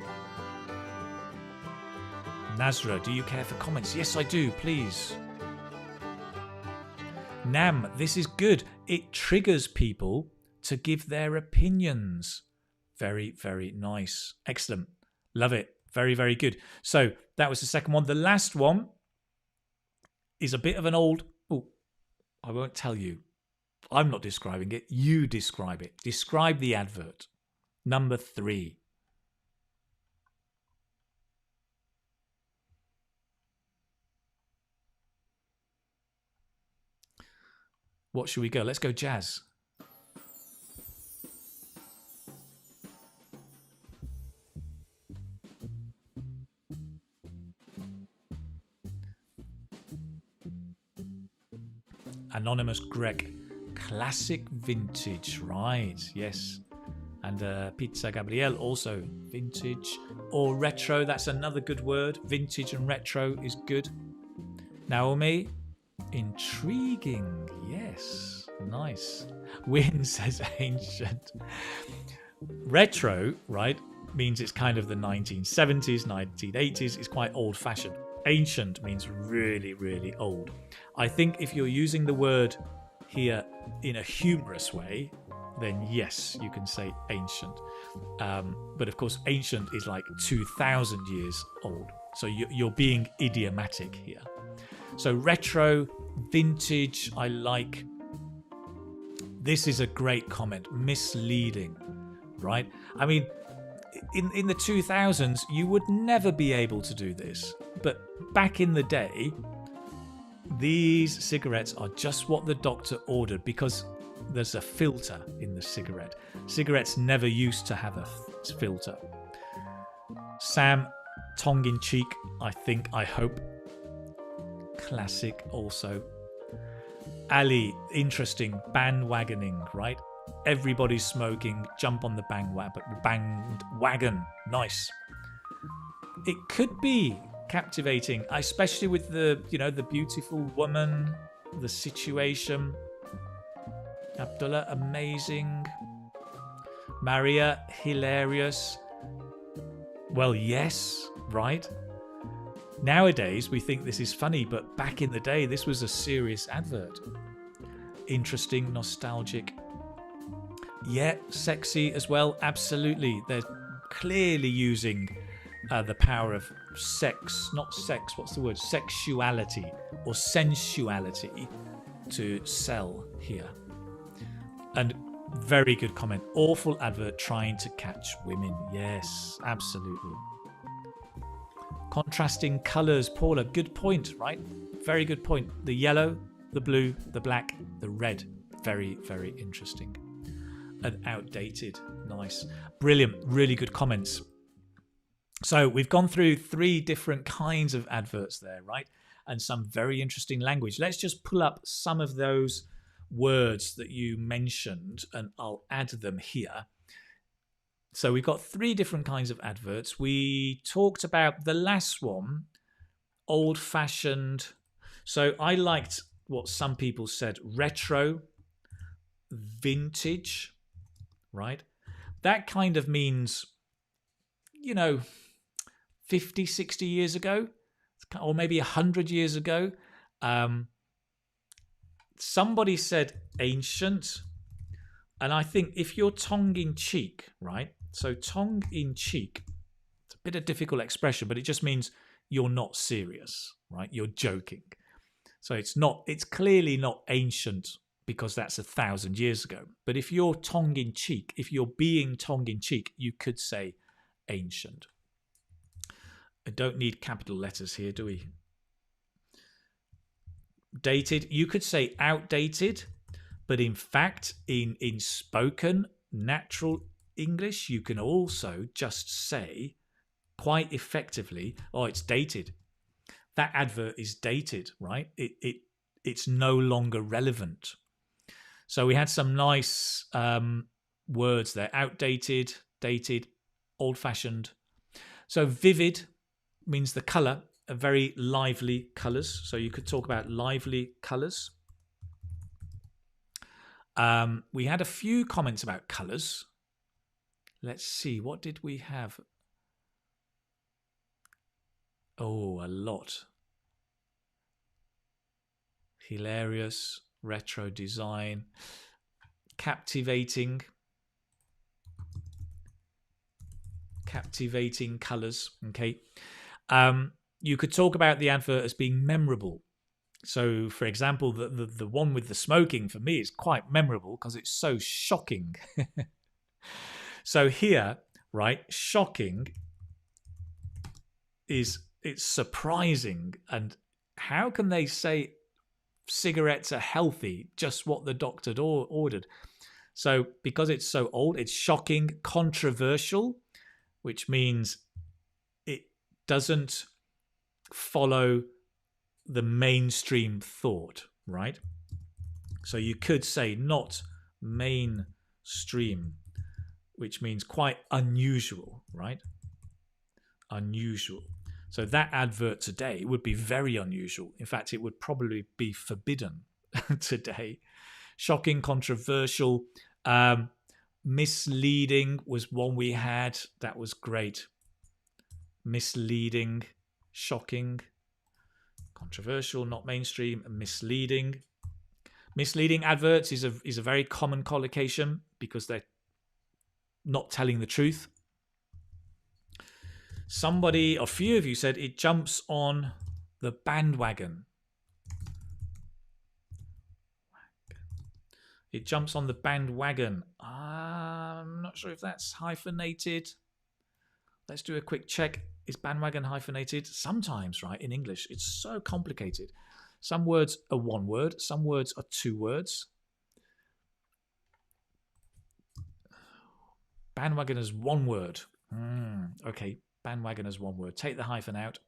Nazra, do you care for comments? Yes, I do. Please. Nam, this is good. It triggers people to give their opinions. Very, very nice. Excellent. Love it. Very, very good. So that was the second one. The last one is a bit of an old... Oh, I won't tell you. I'm not describing it. You describe it. Describe the advert. Number 3. What should we go? Let's go jazz. Anonymous Greg. Classic vintage. Right, yes. And Pizza Gabriel also. Vintage or retro. That's another good word. Vintage and retro is good. Naomi. Intriguing. Yes. Nice. Win says ancient. Retro, right, means it's kind of the 1970s, 1980s. It's quite old-fashioned. Ancient means really, really old. I think if you're using the word here in a humorous way, then yes, you can say ancient. But of course, ancient is like 2,000 years old. So you're being idiomatic here. So retro, vintage, I like. This is a great comment. Misleading, right? I mean, in the 2000s, you would never be able to do this. But back in the day, these cigarettes are just what the doctor ordered because there's a filter in the cigarette. Cigarettes never used to have a filter. Sam, tongue in cheek, I hope. Classic also. Ali, interesting, bandwagoning, right? everybody's smoking, jump on the bandwagon. Nice. It could be captivating, especially with the, you know, the beautiful woman, the situation. Abdullah, amazing. Maria, hilarious. Well, yes, right? Nowadays, we think this is funny, but back in the day, this was a serious advert. Interesting, nostalgic. Yeah, sexy as well, absolutely. They're clearly using the power of sex, not sex, what's the word? Sexuality or sensuality to sell here. And very good comment. Awful advert trying to catch women. Yes, absolutely. Contrasting colours, Paula. Good point, right? Very good point. The yellow, the blue, the black, the red. Very, very interesting. And outdated. Nice. Brilliant. Really good comments. So we've gone through 3 different kinds of adverts there, right? And some very interesting language. Let's just pull up some of those words that you mentioned and I'll add them here. So we've got 3 different kinds of adverts. We talked about the last one, old-fashioned. So I liked what some people said, retro, vintage, right? That kind of means, you know, 50, 60 years ago, or maybe 100 years ago. Somebody said ancient. And I think if you're tongue-in-cheek, right? So tongue-in-cheek, it's a bit of a difficult expression, but it just means you're not serious, right? You're joking. So it's clearly not ancient because that's 1,000 years ago. But if you're tongue-in-cheek, if you're being tongue-in-cheek, you could say ancient. I don't need capital letters here, do we? Dated, you could say outdated, but in fact, in spoken, natural English, you can also just say quite effectively, oh, it's dated. That advert is dated, right? It's no longer relevant. So we had some nice words there. Outdated, dated, old-fashioned. So vivid means the colour, a very lively colours. So you could talk about lively colours. We had a few comments about colours. Let's see, what did we have? Oh, a lot. Hilarious, retro design, captivating colours. Okay. You could talk about the advert as being memorable. So, for example, the one with the smoking for me is quite memorable because it's so shocking. So here, right, shocking it's surprising. And how can they say cigarettes are healthy, just what the doctor ordered? So because it's so old, it's shocking, controversial, which means it doesn't follow the mainstream thought, right? So you could say not mainstream, which means quite unusual, right? Unusual. So that advert today would be very unusual. In fact, it would probably be forbidden today. Shocking, controversial, misleading was one we had. That was great. Misleading, shocking, controversial, not mainstream, misleading. Misleading adverts is a very common collocation because they're not telling the truth. Somebody, a few of you said it jumps on the bandwagon. It jumps on the bandwagon. I'm not sure if that's hyphenated. Let's do a quick check. Is bandwagon hyphenated? Sometimes, right, in English, it's so complicated. Some words are one word. Some words are 2 words. Bandwagon is 1 word. Okay, bandwagon is 1 word. Take the hyphen out.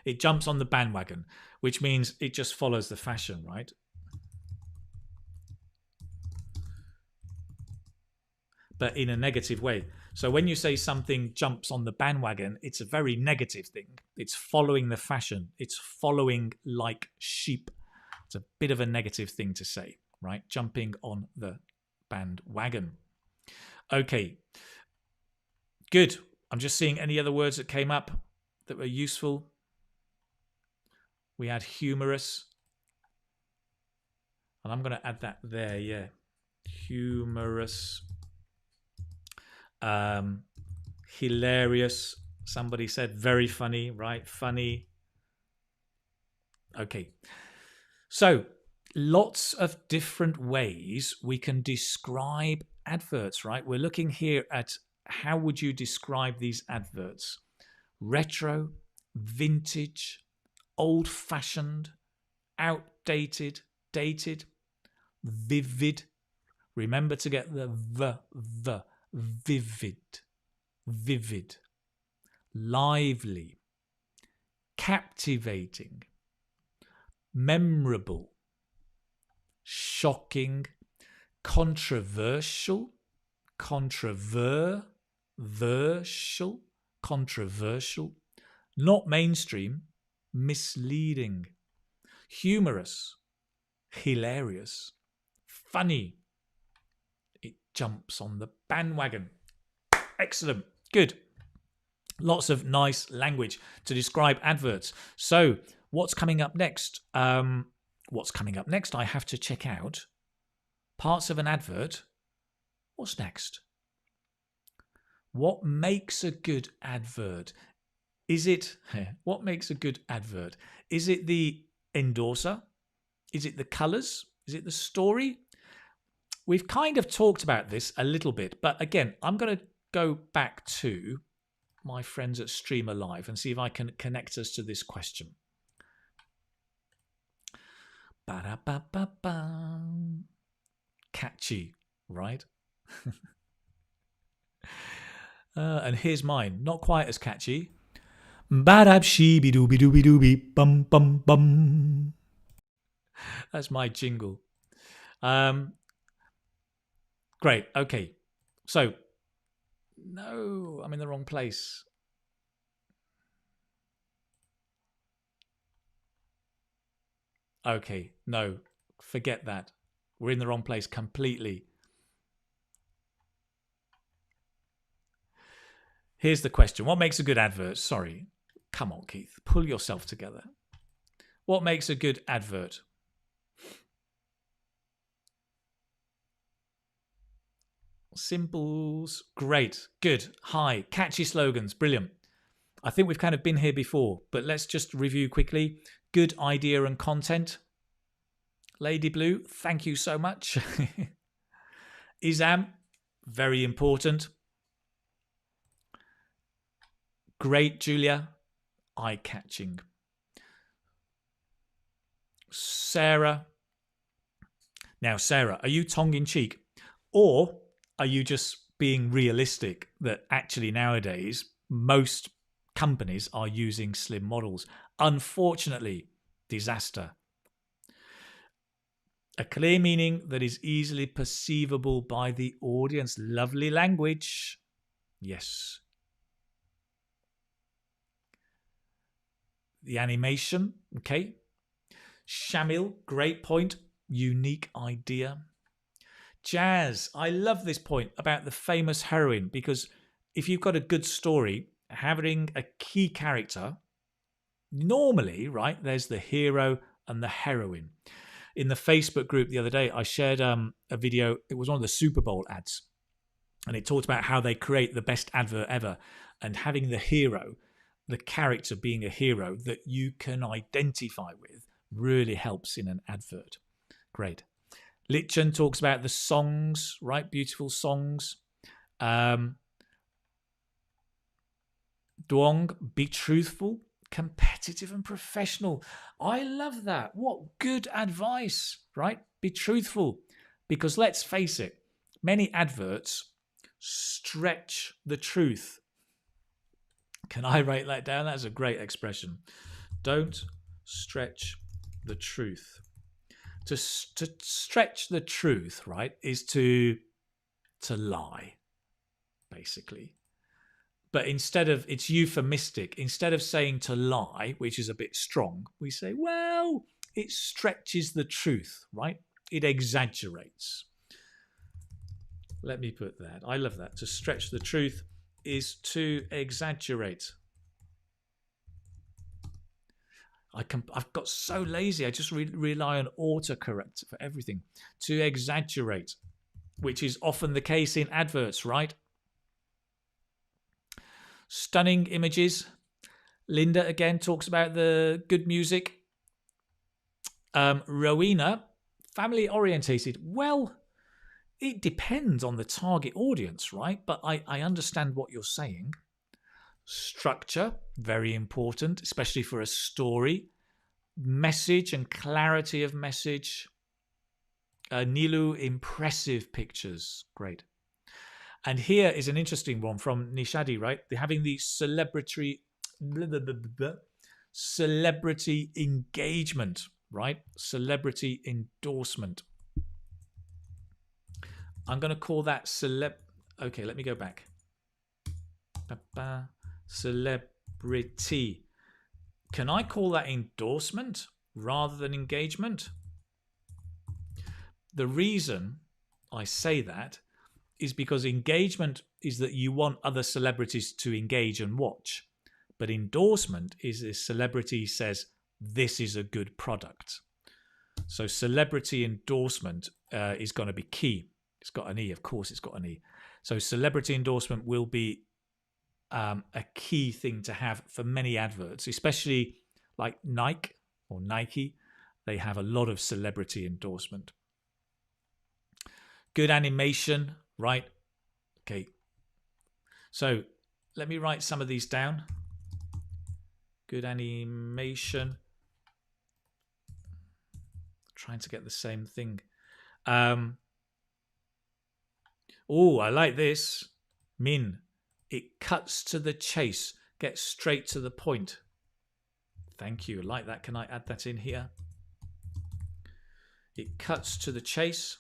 It jumps on the bandwagon, which means it just follows the fashion, right? but in a negative way. So when you say something jumps on the bandwagon, it's a very negative thing. It's following the fashion. It's following like sheep. It's a bit of a negative thing to say, right? Jumping on the bandwagon. Okay, good. I'm just seeing any other words that came up that were useful. We had humorous. And I'm going to add that there, yeah. Humorous. Hilarious. Somebody said very funny, right? Funny. Okay. So, lots of different ways we can describe adverts, right? We're looking here at how would you describe these adverts? Retro, vintage, old-fashioned, outdated, dated, vivid. Remember to get the vivid, vivid, lively, captivating, memorable, shocking, controversial, controversial, not mainstream, misleading, humorous, hilarious, funny. It jumps on the bandwagon. Excellent. Good. Lots of nice language to describe adverts. So what's coming up next? What's coming up next? I have to check out parts of an advert. What's next? What makes a good advert? Is it, what makes a good advert? Is it the endorser? Is it the colors? Is it the story? We've kind of talked about this a little bit, but again, I'm going to go back to my friends at Streamer Live and see if I can connect us to this question. Ba-da-ba-ba-ba. Catchy, right? And here's mine, not quite as catchy. Ba-da-shee-be-doo-be-doo-be-doo-be, bum-bum-bum. That's my jingle. Great, okay. So, no, I'm in the wrong place. Okay, no, forget that. We're in the wrong place completely. Here's the question. What makes a good advert? Sorry. Come on, Keith. Pull yourself together. What makes a good advert? Simples. Great. Good. Hi. Catchy slogans. Brilliant. I think we've kind of been here before, but let's just review quickly. Good idea and content. Lady Blue, thank you so much. Isam, very important. Great, Julia. Eye-catching. Sarah. Now, Sarah, are you tongue-in-cheek? Or are you just being realistic that actually nowadays most companies are using slim models? Unfortunately, disaster. A clear meaning that is easily perceivable by the audience. Lovely language. Yes. The animation. Okay. Shamil, great point. Unique idea. Jazz, I love this point about the famous heroine, because if you've got a good story, having a key character, normally, right, there's the hero and the heroine. In the Facebook group the other day, I shared a video. It was one of the Super Bowl ads, and it talked about how they create the best advert ever, and having the hero, the character being a hero that you can identify with, really helps in an advert. Great. Litchen talks about the songs, right? Beautiful songs. Duong, be truthful, competitive and professional. I love that. What good advice, right? Be truthful. Because let's face it, many adverts stretch the truth. Can I write that down? That's a great expression. Don't stretch the truth. To stretch the truth, right, is to lie. basically. But it's euphemistic. Instead of saying to lie, which is a bit strong, we say, well, it stretches the truth, right? It exaggerates. Let me put that. I love that. To stretch the truth is to exaggerate. I've got so lazy. I just rely on autocorrect for everything. To exaggerate, which is often the case in adverts, right? Stunning images. Linda again talks about the good music. Rowena, family orientated. Well, it depends on the target audience, right? But I understand what you're saying. Structure, very important, especially for a story. Message and clarity of message. Nilu, impressive pictures. Great. And here is an interesting one from Nishadi, right? They're having the celebrity engagement, right? Celebrity endorsement. I'm going to call that Okay, let me go back. Celebrity. Can I call that endorsement rather than engagement? The reason I say that is because engagement is that you want other celebrities to engage and watch. But endorsement is a celebrity says, this is a good product. So celebrity endorsement is going to be key. It's got an E, of course it's got an E. So celebrity endorsement will be a key thing to have for many adverts, especially like Nike or Nike. They have a lot of celebrity endorsement. Good animation, right? Okay. So let me write some of these down. Good animation. Trying to get the same thing. Oh, I like this. Min. It cuts to the chase. Gets straight to the point. Thank you. I like that. Can I add that in here? It cuts to the chase.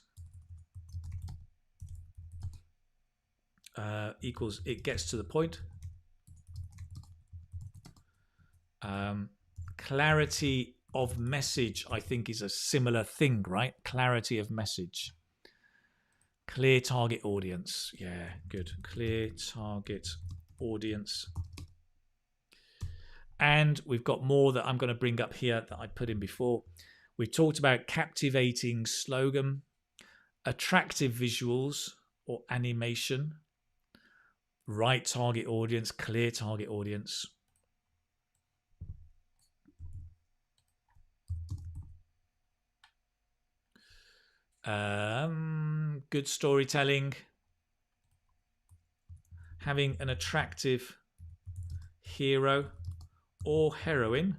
Equals it gets to the point. Clarity of message, I think, is a similar thing, right? Clarity of message. Clear target audience. Yeah, good. Clear target audience. And we've got more that I'm going to bring up here that I put in before. We talked about captivating slogan, attractive visuals or animation, right target audience, clear target audience. Good storytelling, having an attractive hero or heroine,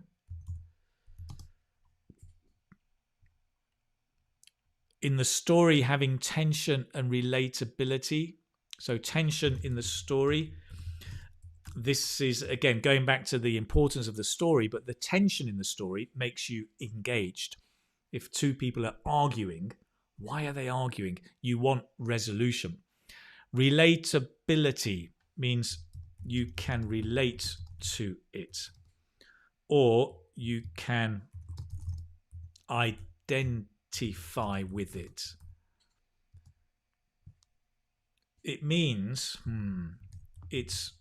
in the story having tension and relatability. So tension in the story. This is, again, going back to the importance of the story, but the tension in the story makes you engaged. If two people are arguing, why are they arguing? You want resolution. Relatability means you can relate to it, or you can identify with it. It means it's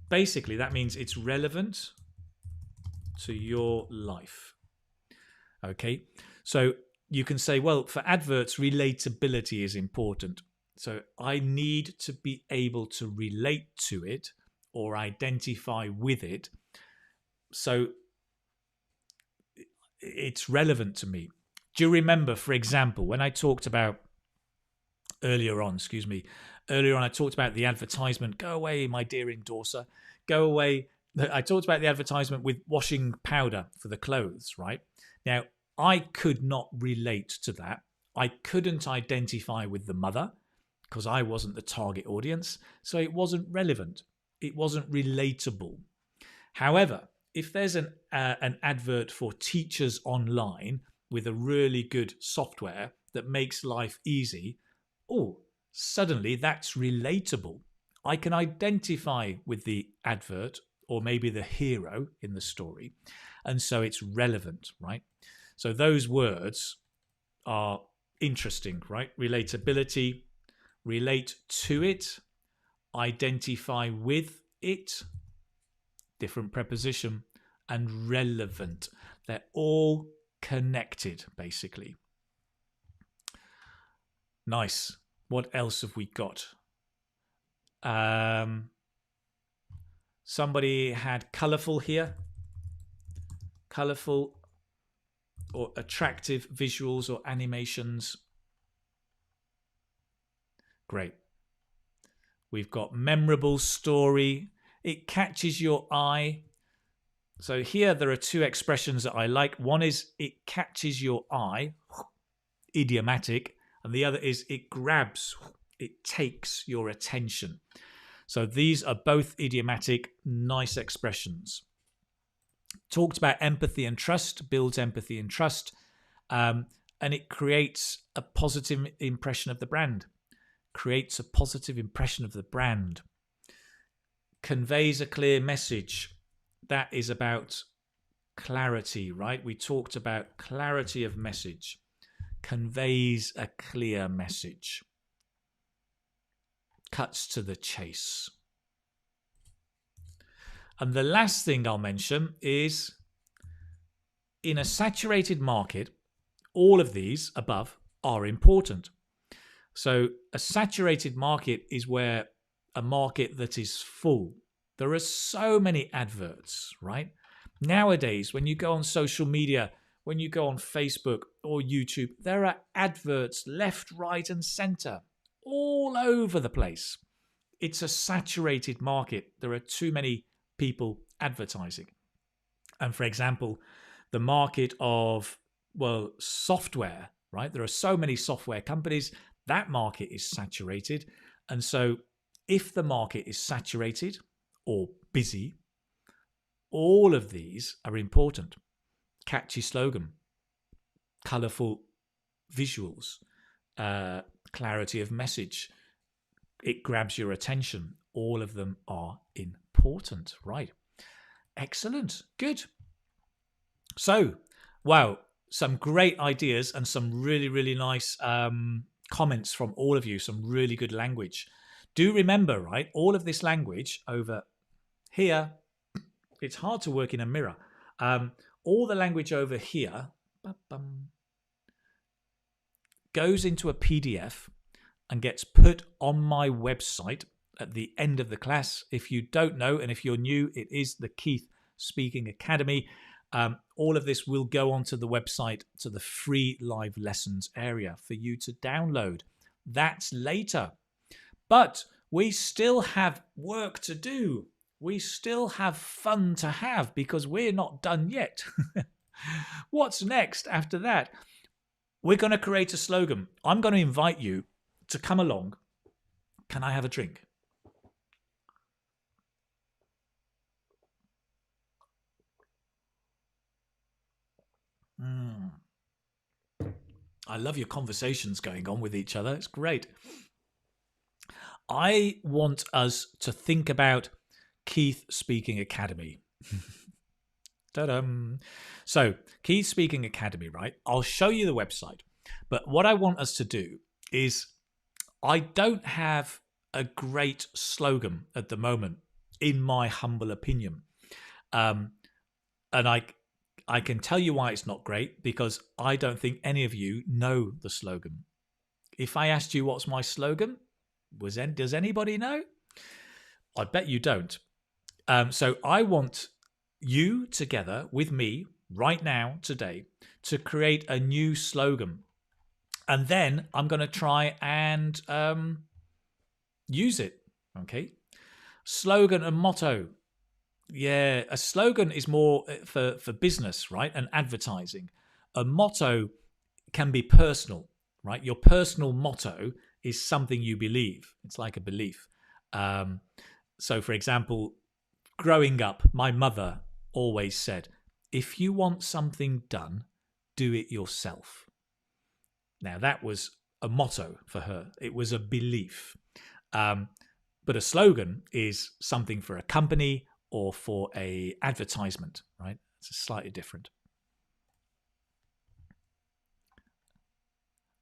basically, that means it's relevant to your life. Okay, so you can say, well, for adverts, relatability is important. So I need to be able to relate to it or identify with it. So it's relevant to me. Do you remember, for example, when I talked about earlier on, I talked about the advertisement, go away, my dear endorser, go away. I talked about the advertisement with washing powder for the clothes, right? Now, I could not relate to that. I couldn't identify with the mother because I wasn't the target audience. So it wasn't relevant. It wasn't relatable. However, if there's an advert for teachers online with a really good software that makes life easy, suddenly that's relatable. I can identify with the advert or maybe the hero in the story. And so it's relevant, right? So those words are interesting, right? Relatability, relate to it, identify with it, different preposition, and relevant. They're all connected, basically. Nice. What else have we got? Somebody had colourful here. Colourful or attractive visuals or animations. Great. We've got memorable story. It catches your eye. So here there are two expressions that I like. One is it catches your eye, idiomatic, and the other is it grabs, it takes your attention. So these are both idiomatic, nice expressions. Talked about empathy and trust, builds empathy and trust, and it creates a positive impression of the brand. Creates a positive impression of the brand. Conveys a clear message. That is about clarity, right? We talked about clarity of message. Conveys a clear message. Cuts to the chase. And the last thing I'll mention is in a saturated market, all of these above are important. So a saturated market is where a market that is full. There are so many adverts, right? Nowadays, when you go on social media, when you go on Facebook or YouTube, there are adverts left, right, and center all over the place. It's a saturated market. There are too many people advertising. And for example, the market of, well, software, right? There are so many software companies. That market is saturated. And so if the market is saturated or busy, all of these are important. Catchy slogan, colorful visuals, clarity of message. It grabs your attention. All of them are important, right? Excellent. Good. So, wow, some great ideas and some really, really nice comments from all of you. Some really good language. Do remember, right, all of this language over here, it's hard to work in a mirror. All the language over here goes into a PDF and gets put on my website at the end of the class. If you don't know, and if you're new, it is the Keith Speaking Academy. All of this will go onto the website to the free live lessons area for you to download. That's later. But we still have work to do. We still have fun to have because we're not done yet. What's next after that? We're going to create a slogan. I'm going to invite you to come along. Can I have a drink? I love your conversations going on with each other. It's great. I want us to think about Keith Speaking Academy. Ta-dum. So, Keith Speaking Academy, right? I'll show you the website. But what I want us to do is, I don't have a great slogan at the moment, in my humble opinion. And I can tell you why it's not great, because I don't think any of you know the slogan. If I asked you what's my slogan, does anybody know? I bet you don't. So I want you together with me right now, today, to create a new slogan. And then I'm going to try and use it. Okay. Slogan and motto. Yeah, a slogan is more for business, right? And advertising. A motto can be personal, right? Your personal motto is something you believe. It's like a belief. So, for example, growing up, my mother always said, if you want something done, do it yourself. Now, that was a motto for her. It was a belief. But But a slogan is something for a company or for a advertisement, right? It's slightly different.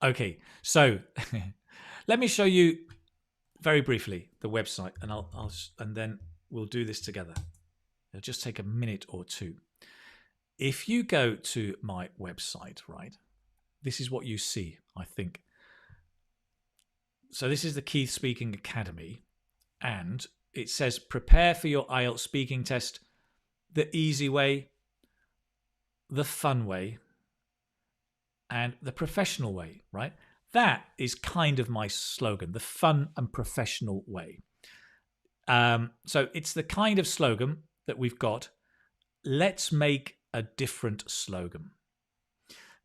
Okay, so let me show you very briefly the website, and and then we'll do this together. It'll just take a minute or two. If you go to my website, right, this is what you see, I think. So this is the Keith Speaking Academy, and it says prepare for your IELTS speaking test the easy way, the fun way, and the professional way, right? That is kind of my slogan, the fun and professional way. So it's the kind of slogan that we've got. Let's make a different slogan.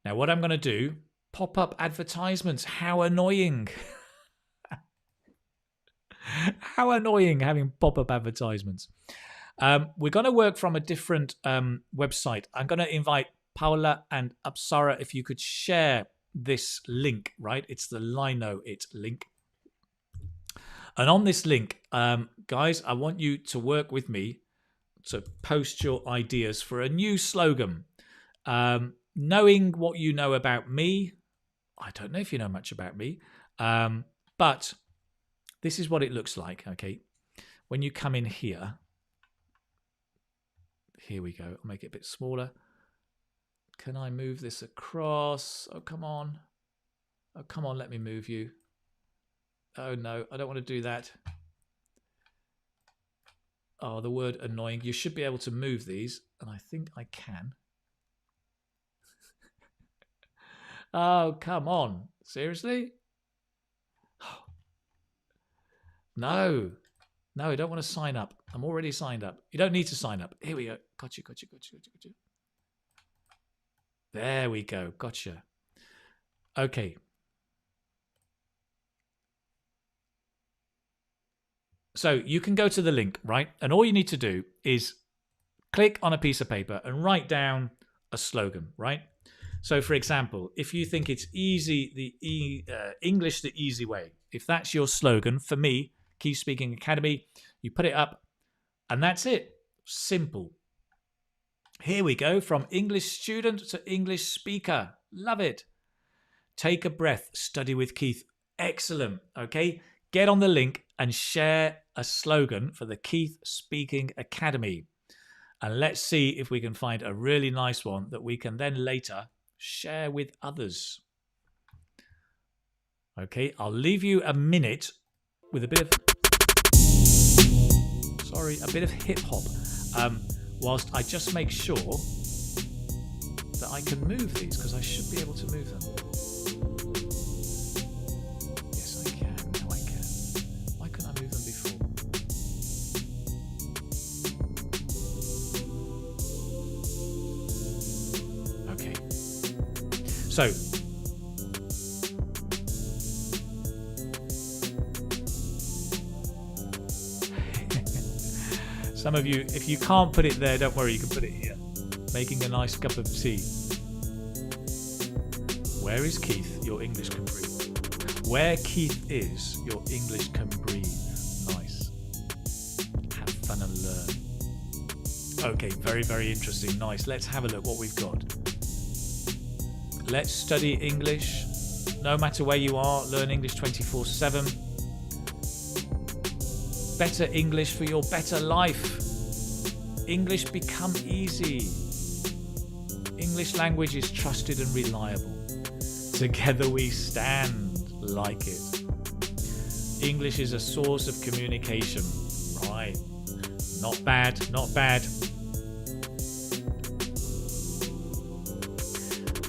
Now, what I'm going to do, pop-up advertisements. How annoying. How annoying having pop-up advertisements. We're going to work from a different website. I'm going to invite Paula and Apsara, if you could share this link, right? It's the Lino It link. And on this link, guys, I want you to work with me to post your ideas for a new slogan. Knowing what you know about me, I don't know if you know much about me, but this is what it looks like, okay? When you come in here, here we go. I'll make it a bit smaller. Can I move this across? Oh, come on. Oh, come on, let me move you. Oh, no, I don't want to do that. Oh, the word annoying. You should be able to move these, and I think I can. Oh, come on. Seriously? No. No, I don't want to sign up. I'm already signed up. You don't need to sign up. Here we go. Gotcha. There we go. Gotcha. Okay. So you can go to the link, right? And all you need to do is click on a piece of paper and write down a slogan, right? So for example, if you think it's easy, English the easy way, if that's your slogan, for me, Keith Speaking Academy, you put it up and that's it. Simple. Here we go, from English student to English speaker. Love it. Take a breath, study with Keith. Excellent. Okay, get on the link and share a slogan for the Keith Speaking Academy. And let's see if we can find a really nice one that we can then later share with others. Okay, I'll leave you a minute with a bit of hip hop. Whilst I just make sure that I can move these, because I should be able to move them. Yes, I can. No, I can. Why couldn't I move them before? Okay. So, some of you, if you can't put it there, don't worry, you can put it here. Making a nice cup of tea. Where is Keith? Your English can breathe. Where Keith is, your English can breathe. Nice. Have fun and learn. Okay, very, very interesting. Nice. Let's have a look what we've got. Let's study English. No matter where you are, learn English 24/7. Better English for your better life. English become easy. English language is trusted and reliable. Together we stand. Like it. English is a source of communication. Right. Not bad, not bad.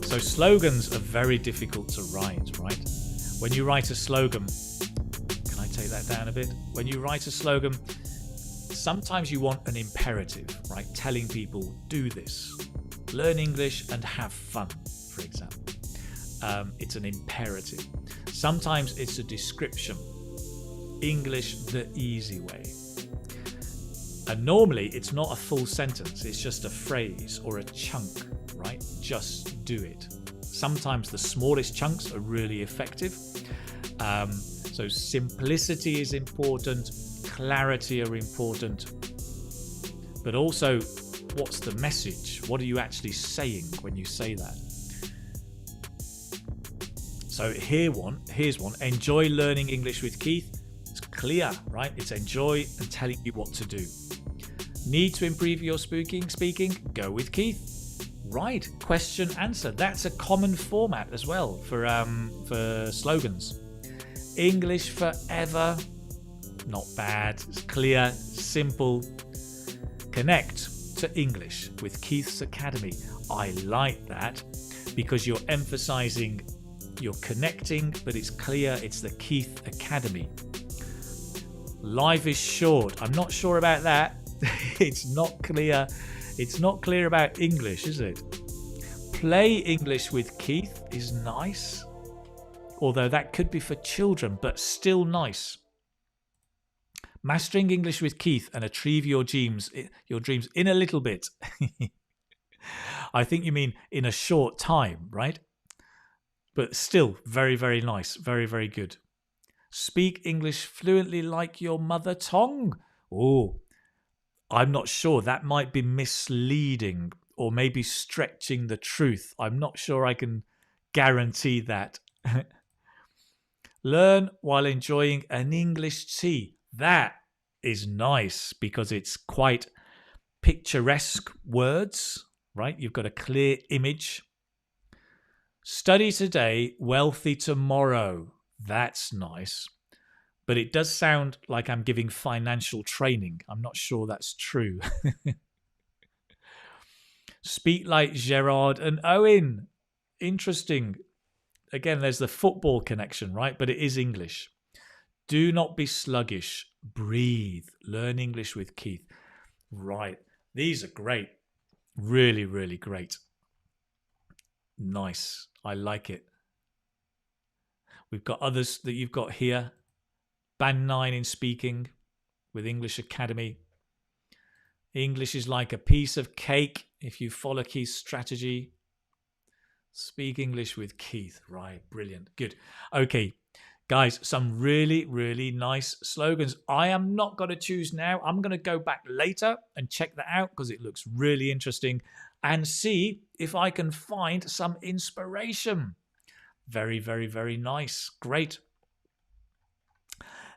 So slogans are very difficult to write, right? When you write a slogan, can I take that down a bit? When you write a slogan, sometimes you want an imperative, right? Telling people, do this. Learn English and have fun, for example. It's an imperative. Sometimes it's a description. English the easy way. And normally it's not a full sentence. It's just a phrase or a chunk, right? Just do it. Sometimes the smallest chunks are really effective. So simplicity is important. clarity are important, but also what's the message? What are you actually saying when you say that? So here's one. Enjoy learning English with Keith. It's clear, right? It's enjoy and telling you what to do. Need to improve your speaking? Go with Keith. Right, question, answer. That's a common format as well for slogans. English forever. Not bad. It's clear, simple. Connect to English with Keith's Academy. I like that because you're emphasizing, you're connecting, but it's clear it's the Keith Academy. Life is short. I'm not sure about that. It's not clear. It's not clear about English, is it? Play English with Keith is nice. Although that could be for children, but still nice. Mastering English with Keith and achieve your dreams in a little bit. I think you mean in a short time, right? But still very, very nice. Very, very good. Speak English fluently like your mother tongue. Oh, I'm not sure. That might be misleading or maybe stretching the truth. I'm not sure I can guarantee that. Learn while enjoying an English tea. That is nice because it's quite picturesque words, right? You've got a clear image. Study today, wealthy tomorrow. That's nice. But it does sound like I'm giving financial training. I'm not sure that's true. Speak like Gerard and Owen. Interesting. Again, there's the football connection, right? But it is English. Do not be sluggish. Breathe. Learn English with Keith. Right. These are great. Really, really great. Nice. I like it. We've got others that you've got here. Band 9 in speaking with English Academy. English is like a piece of cake if you follow Keith's strategy. Speak English with Keith. Right, brilliant. Good. Okay, guys, some really, really nice slogans. I am not going to choose now. I'm going to go back later and check that out because it looks really interesting and see if I can find some inspiration. Very, very, very nice. Great.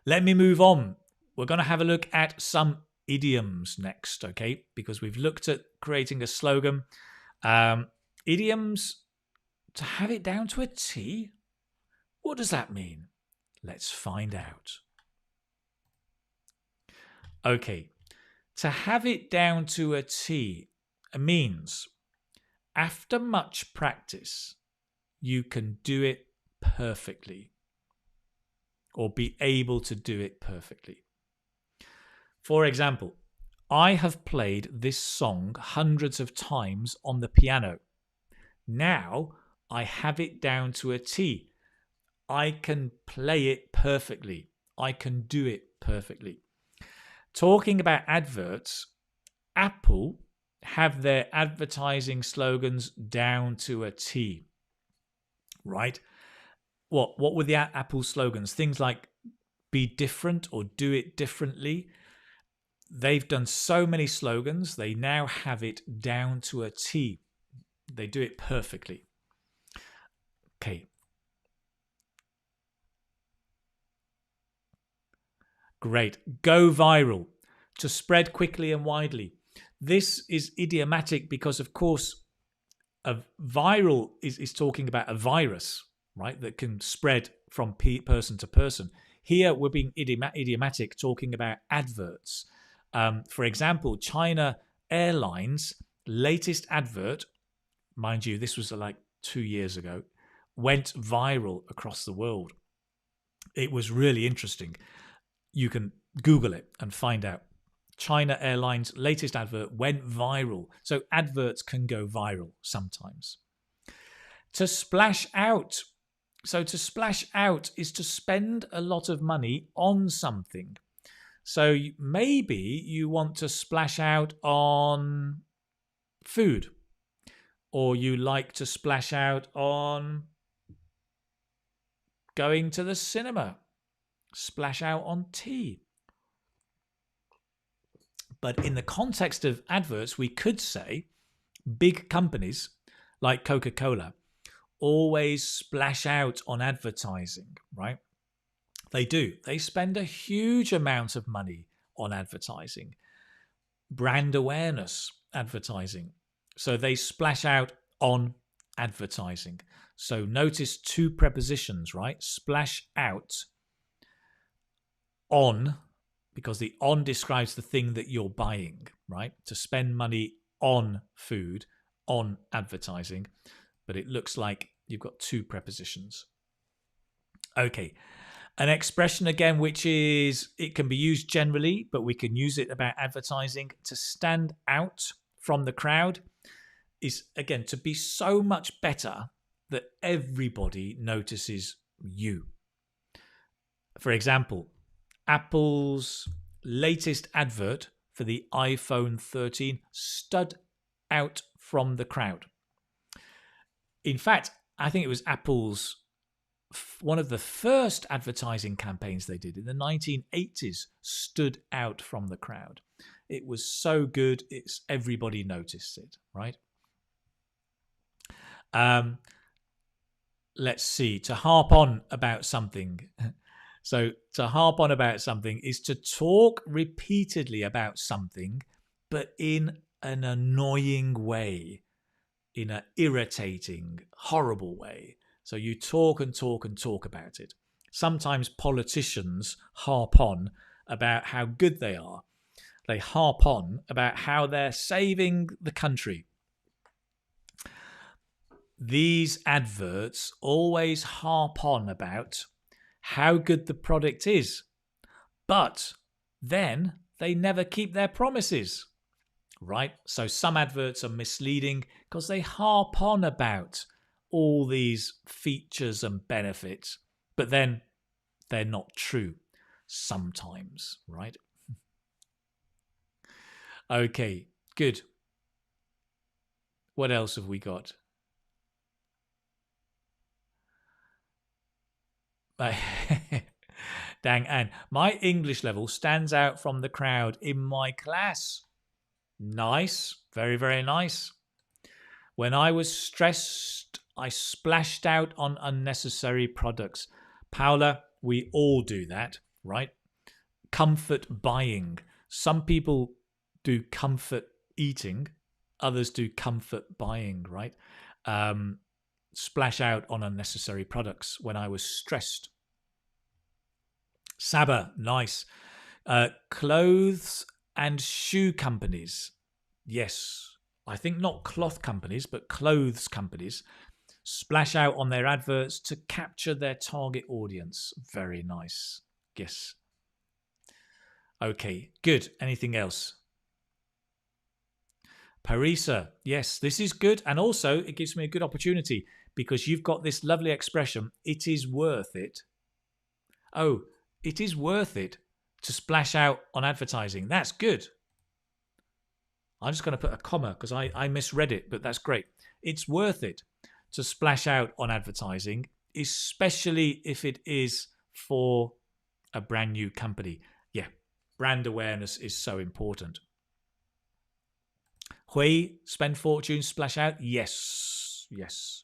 Let me move on. We're going to have a look at some idioms next, okay? Because we've looked at creating a slogan. Idioms, to have it down to a T, what does that mean? Let's find out. Okay, to have it down to a T means after much practice, you can do it perfectly. Or be able to do it perfectly. For example, I have played this song hundreds of times on the piano. Now I have it down to a T. I can play it perfectly. I can do it perfectly. Talking about adverts, Apple have their advertising slogans down to a T. Right? What were the Apple slogans? Things like be different or do it differently. They've done so many slogans. They now have it down to a T. They do it perfectly. Okay. Great. Go viral. To spread quickly and widely. This is idiomatic because, of course, a viral is talking about a virus, right, that can spread from person to person. Here we're being idiomatic, talking about adverts. For example, China Airlines' latest advert, mind you, this was like 2 years ago, went viral across the world. It was really interesting. You can Google it and find out. China Airlines' latest advert went viral. So adverts can go viral sometimes. To splash out. So to splash out is to spend a lot of money on something. So maybe you want to splash out on food, or you like to splash out on going to the cinema, splash out on tea. But in the context of adverts, we could say big companies like Coca-Cola always splash out on advertising, right? They do. They spend a huge amount of money on advertising, brand awareness advertising. So they splash out on advertising. So notice two prepositions, right? Splash out, on, because the on describes the thing that you're buying, right? To spend money on food, on advertising. But it looks like you've got two prepositions. Okay. An expression again, which is, it can be used generally, but we can use it about advertising. To stand out from the crowd is, again, to be so much better that everybody notices you. For example, Apple's latest advert for the iPhone 13 stood out from the crowd. In fact, I think it was Apple's one of the first advertising campaigns they did in the 1980s stood out from the crowd. It was so good, everybody noticed it, right? Let's see, to harp on about something. So to harp on about something is to talk repeatedly about something, but in an annoying way, in an irritating, horrible way. So you talk and talk and talk about it. Sometimes politicians harp on about how good they are. They harp on about how they're saving the country. These adverts always harp on about how good the product is, but then they never keep their promises, right? So some adverts are misleading because they harp on about all these features and benefits, but then they're not true sometimes, right? Okay, good. What else have we got? Dang, Anne, my English level stands out from the crowd in my class. Nice, very, very nice. When I was stressed, I splashed out on unnecessary products. Paula, we all do that, right? Comfort buying. Some people do comfort eating, others do comfort buying, right? Splash out on unnecessary products when I was stressed. Saba, nice. Clothes and shoe companies. Yes, I think not cloth companies, but clothes companies splash out on their adverts to capture their target audience. Very nice. Yes. Okay, good. Anything else? Parisa, yes, this is good. And also, it gives me a good opportunity because you've got this lovely expression, it is worth it. Oh, it is worth it to splash out on advertising. That's good. I'm just going to put a comma because I misread it, but that's great. It's worth it to splash out on advertising, especially if it is for a brand new company. Yeah, brand awareness is so important. Hui, spend fortune, splash out. Yes, yes.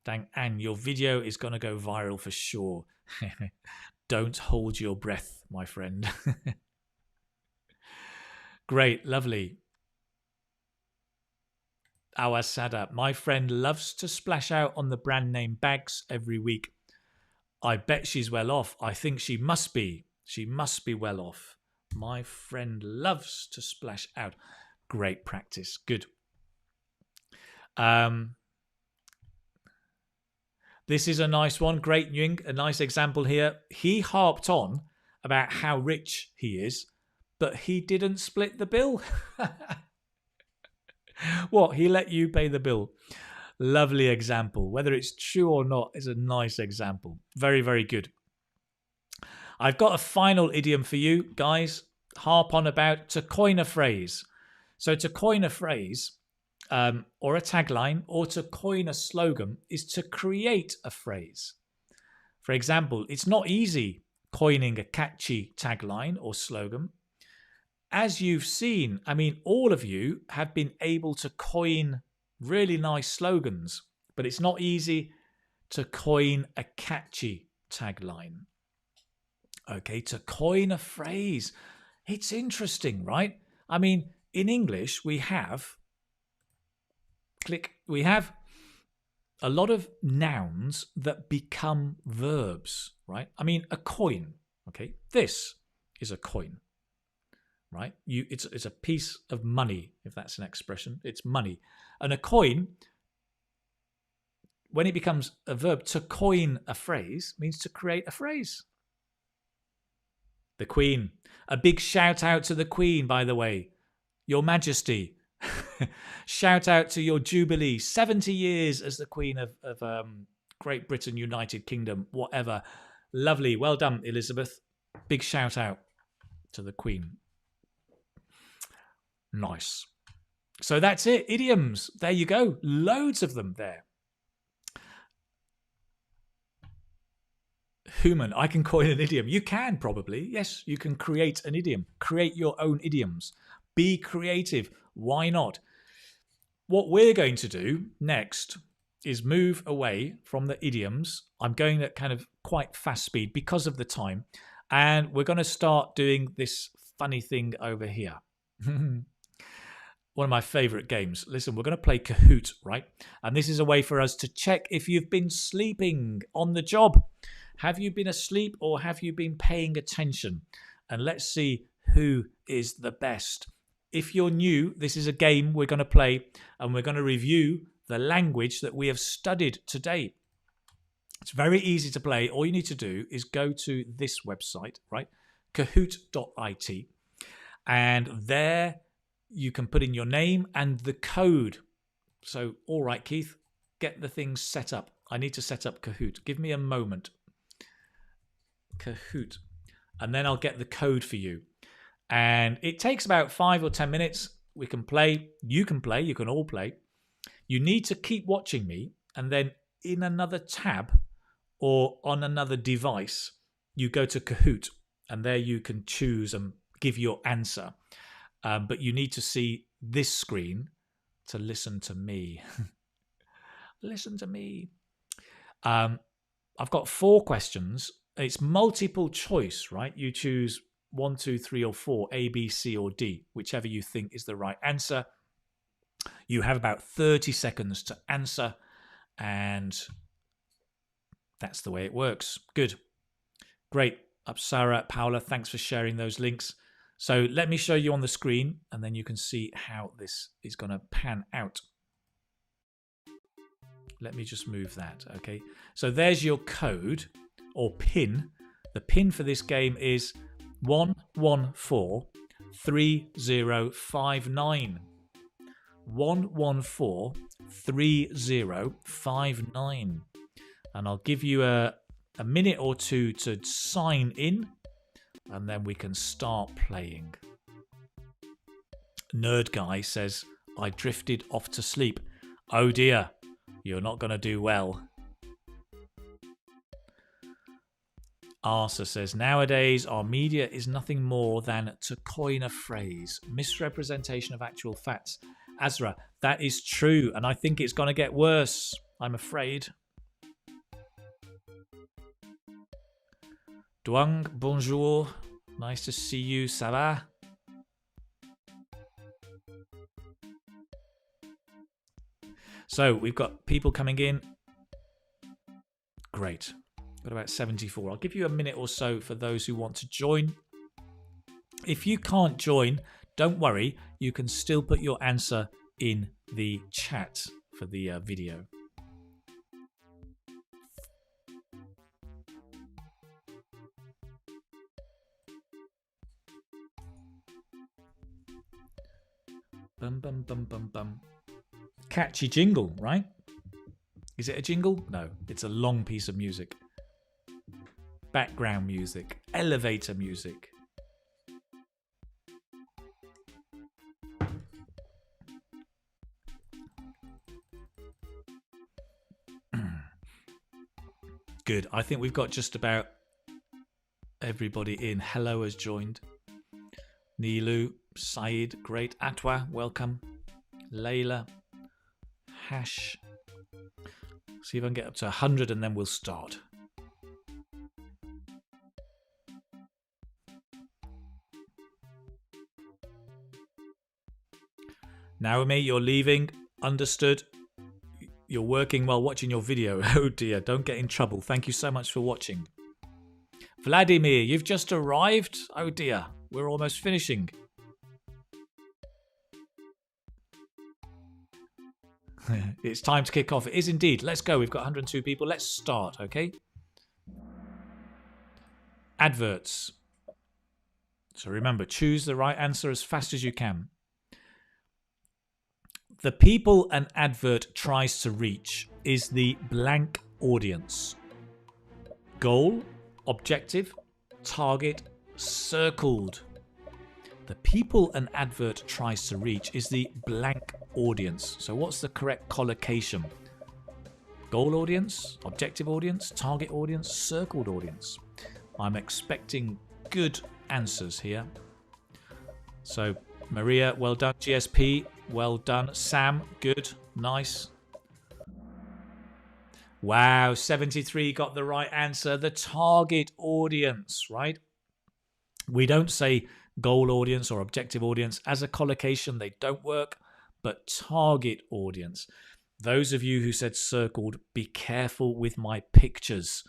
Dang, Anne, your video is going to go viral for sure. Don't hold your breath, my friend. Great, lovely. Awasada, my friend loves to splash out on the brand name bags every week. I bet she's well off. I think she must be. She must be well off. My friend loves to splash out. Great practice. Good. This is a nice one. Great Ying, a nice example here. He harped on about how rich he is, but he didn't split the bill. What? He let you pay the bill. Lovely example. Whether it's true or not is a nice example. Very, very good. I've got a final idiom for you, guys. Harp on about to coin a phrase. So to coin a phrase or a tagline or to coin a slogan is to create a phrase. For example, it's not easy coining a catchy tagline or slogan. as you've seen, I mean, all of you have been able to coin really nice slogans, but it's not easy to coin a catchy tagline. Okay, to coin a phrase. It's interesting, right? I mean, in English, we have a lot of nouns that become verbs, right? I mean, a coin, okay? This is a coin, right? It's a piece of money, if that's an expression. It's money. And a coin, when it becomes a verb, to coin a phrase means to create a phrase. The Queen. A big shout out to the Queen, by the way. Your Majesty. Shout out to your Jubilee. 70 years as the Queen of Great Britain, United Kingdom, whatever. Lovely. Well done, Elizabeth. Big shout out to the Queen. Nice. So that's it. Idioms. There you go. Loads of them there. Human, I can coin an idiom. You can probably. Yes, you can create an idiom. Create your own idioms. Be creative. Why not? What we're going to do next is move away from the idioms. I'm going at kind of quite fast speed because of the time. And we're going to start doing this funny thing over here. One of my favorite games. Listen, we're going to play Kahoot, right? And this is a way for us to check if you've been sleeping on the job. Have you been asleep or have you been paying attention? And let's see who is the best. If you're new, this is a game we're going to play and we're going to review the language that we have studied today. It's very easy to play. All you need to do is go to this website, right? Kahoot.it. And there you can put in your name and the code. So, all right, Keith, get the things set up. I need to set up Kahoot. Give me a moment. Kahoot. And then I'll get the code for you. And it takes about 5 or 10 minutes. We can play. You can play. You can all play. You need to keep watching me. And then in another tab or on another device, you go to Kahoot. And there you can choose and give your answer. But you need to see this screen to listen to me. Listen to me. I've got 4 questions. It's multiple choice, right? You choose 1, 2, 3, or 4, A, B, C, or D, whichever you think is the right answer. You have about 30 seconds to answer, and that's the way it works. Good. Great. Sarah, Paula, thanks for sharing those links. So let me show you on the screen, and then you can see how this is going to pan out. Let me just move that, okay? So there's your code or PIN. The PIN for this game is 1143059. 1143059. And I'll give you a minute or two to sign in, and then we can start playing. Nerd Guy says, I drifted off to sleep. Oh dear, you're not going to do well. Arsa says, nowadays our media is nothing more than, to coin a phrase, misrepresentation of actual facts. Azra, that is true, and I think it's going to get worse, I'm afraid. Duang, bonjour. Nice to see you, ça va? So, we've got people coming in. Great. Got about 74. I'll give you a minute or so for those who want to join. If you can't join, don't worry. You can still put your answer in the chat for the video. Bum, bum, bum, bum, bum. Catchy jingle, right? Is it a jingle? No, it's a long piece of music. Background music, elevator music. Good. I think we've got just about everybody in. Hello has joined. Nilu, Saeed, great. Atwa, welcome. Layla. Hash. See if I can get up to 100 and then we'll start. Naomi, you're leaving. Understood. You're working while watching your video. Oh dear, don't get in trouble. Thank you so much for watching. Vladimir, you've just arrived? Oh dear, we're almost finishing. It's time to kick off. It is indeed. Let's go. We've got 102 people. Let's start, okay? Adverts. So remember, choose the right answer as fast as you can. The people an advert tries to reach is the blank audience. Goal, objective, target, circled. The people an advert tries to reach is the blank audience. So what's the correct collocation? Goal audience, objective audience, target audience, circled audience. I'm expecting good answers here. So Maria, well done. GSP, well done. Sam, good. Nice. Wow, 73 got the right answer. The target audience, right? We don't say goal audience or objective audience. As a collocation, they don't work. But target audience. Those of you who said circled, be careful with my pictures.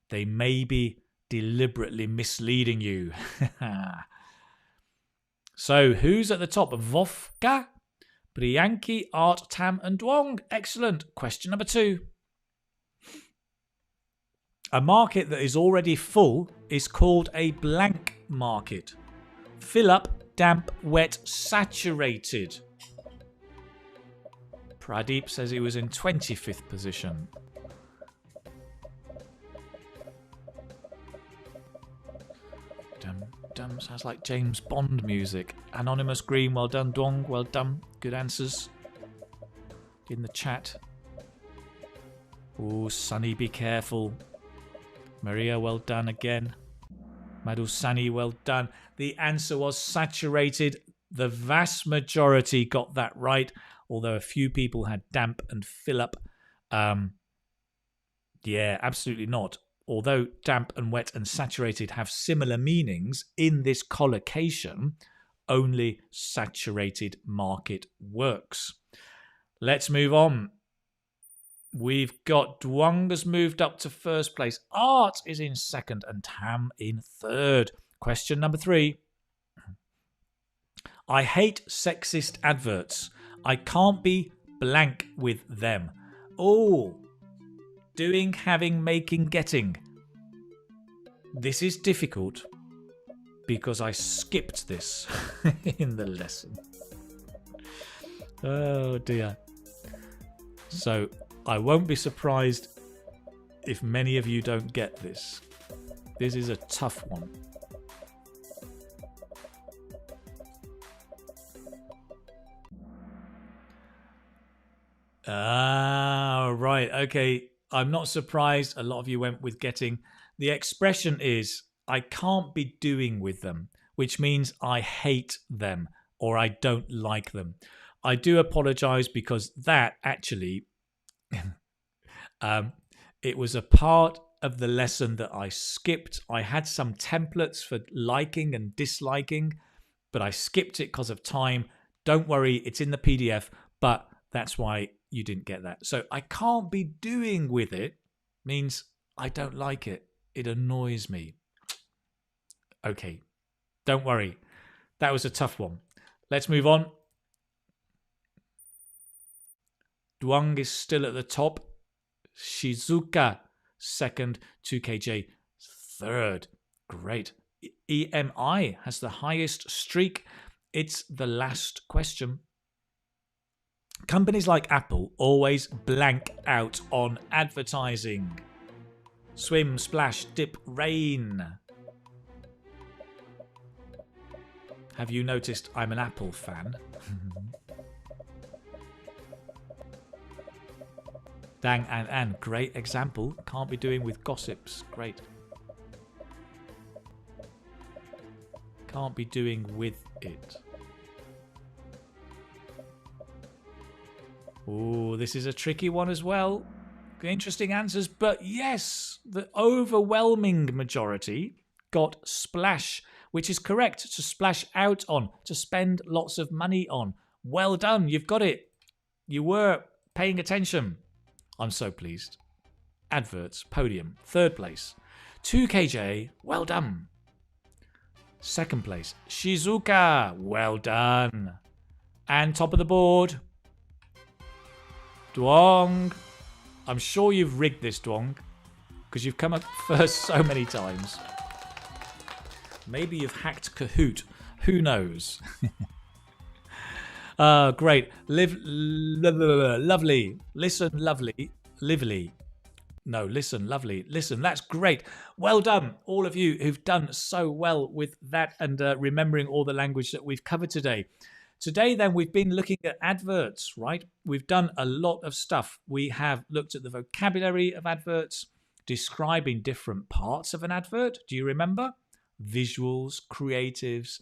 They may be deliberately misleading you. So, who's at the top? Vovka, Priyanki, Art, Tam, and Dwong. Excellent. Question number 2. A market that is already full is called a blank market. Fill up, damp, wet, saturated. Pradeep says he was in 25th position. Sounds like James Bond music. Anonymous Green, well done. Dong, well done. Good answers in the chat. Oh, Sunny, be careful. Maria, well done again. Madhu Sunny, well done. The answer was saturated. The vast majority got that right, although a few people had damp and fill up. Yeah, absolutely not. Although damp and wet and saturated have similar meanings in this collocation, only saturated market works. Let's move on. We've got Dwang has moved up to first place. Art is in second and Tam in third. Question number 3. I hate sexist adverts. I can't be blank with them. Oh, doing, having, making, getting. This is difficult because I skipped this in the lesson. Oh dear. So I won't be surprised if many of you don't get this. This is a tough one. Ah, right. Okay. I'm not surprised a lot of you went with getting. The expression is, I can't be doing with them, which means I hate them or I don't like them. I do apologize because that actually, it was a part of the lesson that I skipped. I had some templates for liking and disliking, but I skipped it because of time. Don't worry, it's in the PDF, but that's why you didn't get that. So I can't be doing with it means I don't like it. It annoys me. Okay, don't worry. That was a tough one. Let's move on. Dwang is still at the top. Shizuka, second. 2KJ, third. Great. EMI has the highest streak. It's the last question. Companies like Apple always blank out on advertising. Swim, splash, dip, rain. Have you noticed I'm an Apple fan? Dang and great example. Can't be doing with gossips. Great. Can't be doing with it. Oh, this is a tricky one as well. Interesting answers, but yes, the overwhelming majority got splash, which is correct. To splash out on, to spend lots of money on. Well done, you've got it. You were paying attention. I'm so pleased. Adverts, podium, third place. 2KJ, well done. Second place, Shizuka, well done. And top of the board, Duong. I'm sure you've rigged this, Duong, because you've come up first so many times. Maybe you've hacked Kahoot. Who knows? Great. Lovely. Listen, lovely. Lively. No, listen, lovely. Listen, that's great. Well done, all of you who've done so well with that and remembering all the language that we've covered today. Today, then, we've been looking at adverts, right? We've done a lot of stuff. We have looked at the vocabulary of adverts, describing different parts of an advert. Do you remember? Visuals, creatives,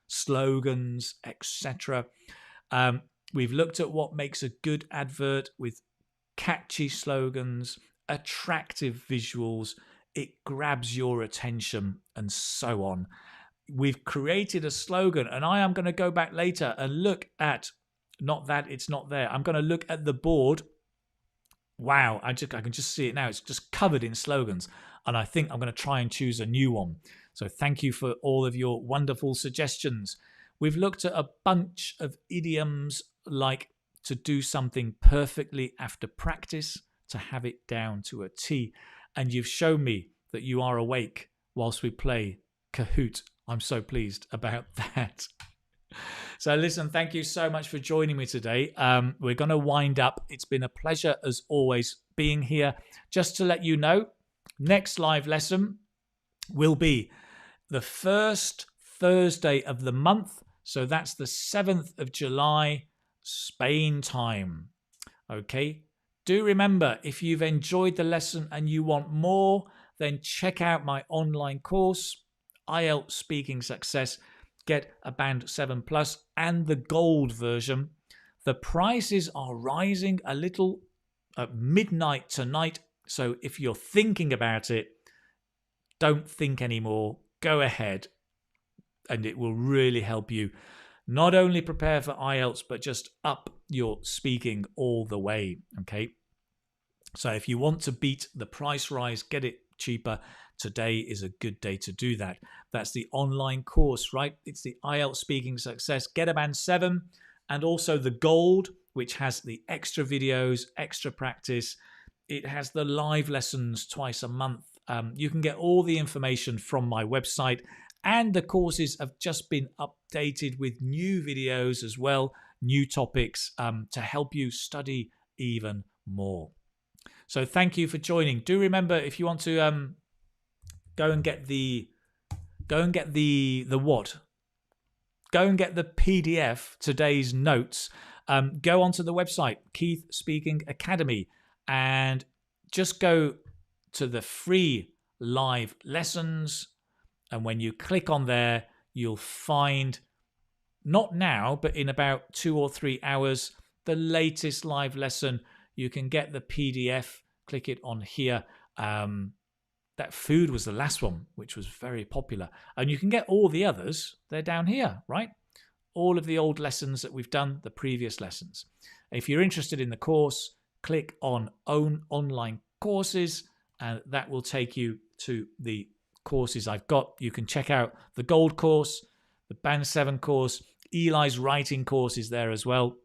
slogans, etc. We've looked at what makes a good advert with catchy slogans, attractive visuals, it grabs your attention, and so on. We've created a slogan, and I am going to go back later and look at, not that it's not there, I'm going to look at the board. Wow, I can just see it now. It's just covered in slogans, and I think I'm going to try and choose a new one. So thank you for all of your wonderful suggestions. We've looked at a bunch of idioms like to do something perfectly after practice, to have it down to a T. And you've shown me that you are awake whilst we play Kahoot. I'm so pleased about that. So listen, thank you so much for joining me today. We're going to wind up. It's been a pleasure as always being here. Just to let you know, next live lesson will be the first Thursday of the month. So that's the 7th of July, Spain time. Okay. Do remember, if you've enjoyed the lesson and you want more, then check out my online course, IELTS Speaking Success. Get a Band 7 Plus and the gold version. The prices are rising a little at midnight tonight. So if you're thinking about it, don't think anymore. Go ahead, and it will really help you not only prepare for IELTS, but just up your speaking all the way. Okay. So if you want to beat the price rise, get it cheaper, today is a good day to do that. That's the online course, right? It's the IELTS Speaking Success, Get a Band 7, and also the gold, which has the extra videos, extra practice. It has the live lessons twice a month. You can get all the information from my website, and the courses have just been updated with new videos as well, new topics to help you study even more. So thank you for joining. Do remember, if you want to go and get the PDF, today's notes, go onto the website, Keith Speaking Academy, and just go to the free live lessons. And when you click on there, you'll find, not now, but in about 2 or 3 hours, the latest live lesson. You can get the PDF, click it on here. That food was the last one, which was very popular. And you can get all the others. They're down here, right? All of the old lessons that we've done, the previous lessons. If you're interested in the course, click on Own Online Courses, and that will take you to the courses I've got. You can check out the Gold course, the Band 7 course, Eli's writing course is there as well.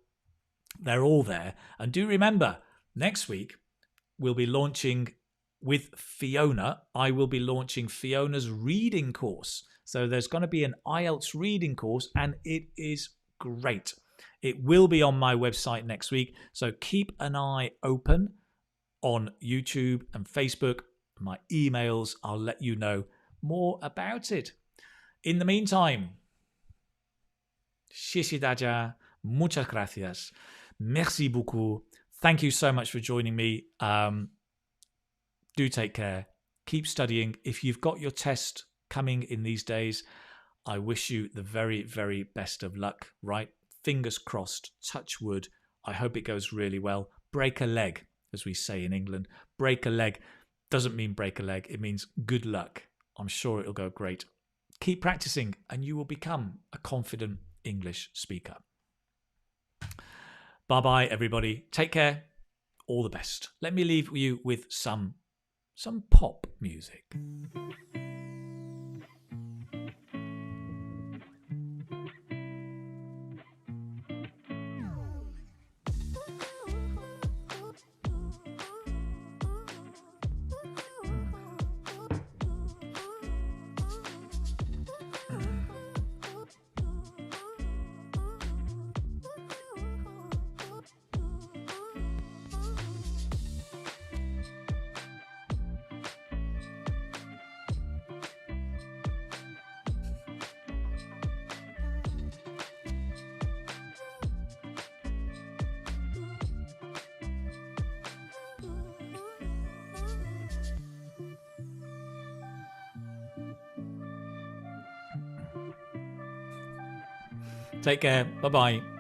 They're all there. And do remember, next week we'll be launching with Fiona. I will be launching Fiona's reading course. So there's going to be an IELTS reading course, and it is great. It will be on my website next week. So keep an eye open on YouTube and Facebook. My emails, I'll let you know more about it. In the meantime, 谢谢大家, muchas gracias, merci beaucoup. Thank you so much for joining me. Do take care. Keep studying. If you've got your test coming in these days, I wish you the very, very best of luck, right? Fingers crossed, touch wood. I hope it goes really well. Break a leg, as we say in England. Break a leg doesn't mean break a leg. It means good luck. I'm sure it'll go great. Keep practicing and you will become a confident English speaker. Bye-bye, everybody. Take care. All the best. Let me leave you with some pop music. Take care. Bye-bye.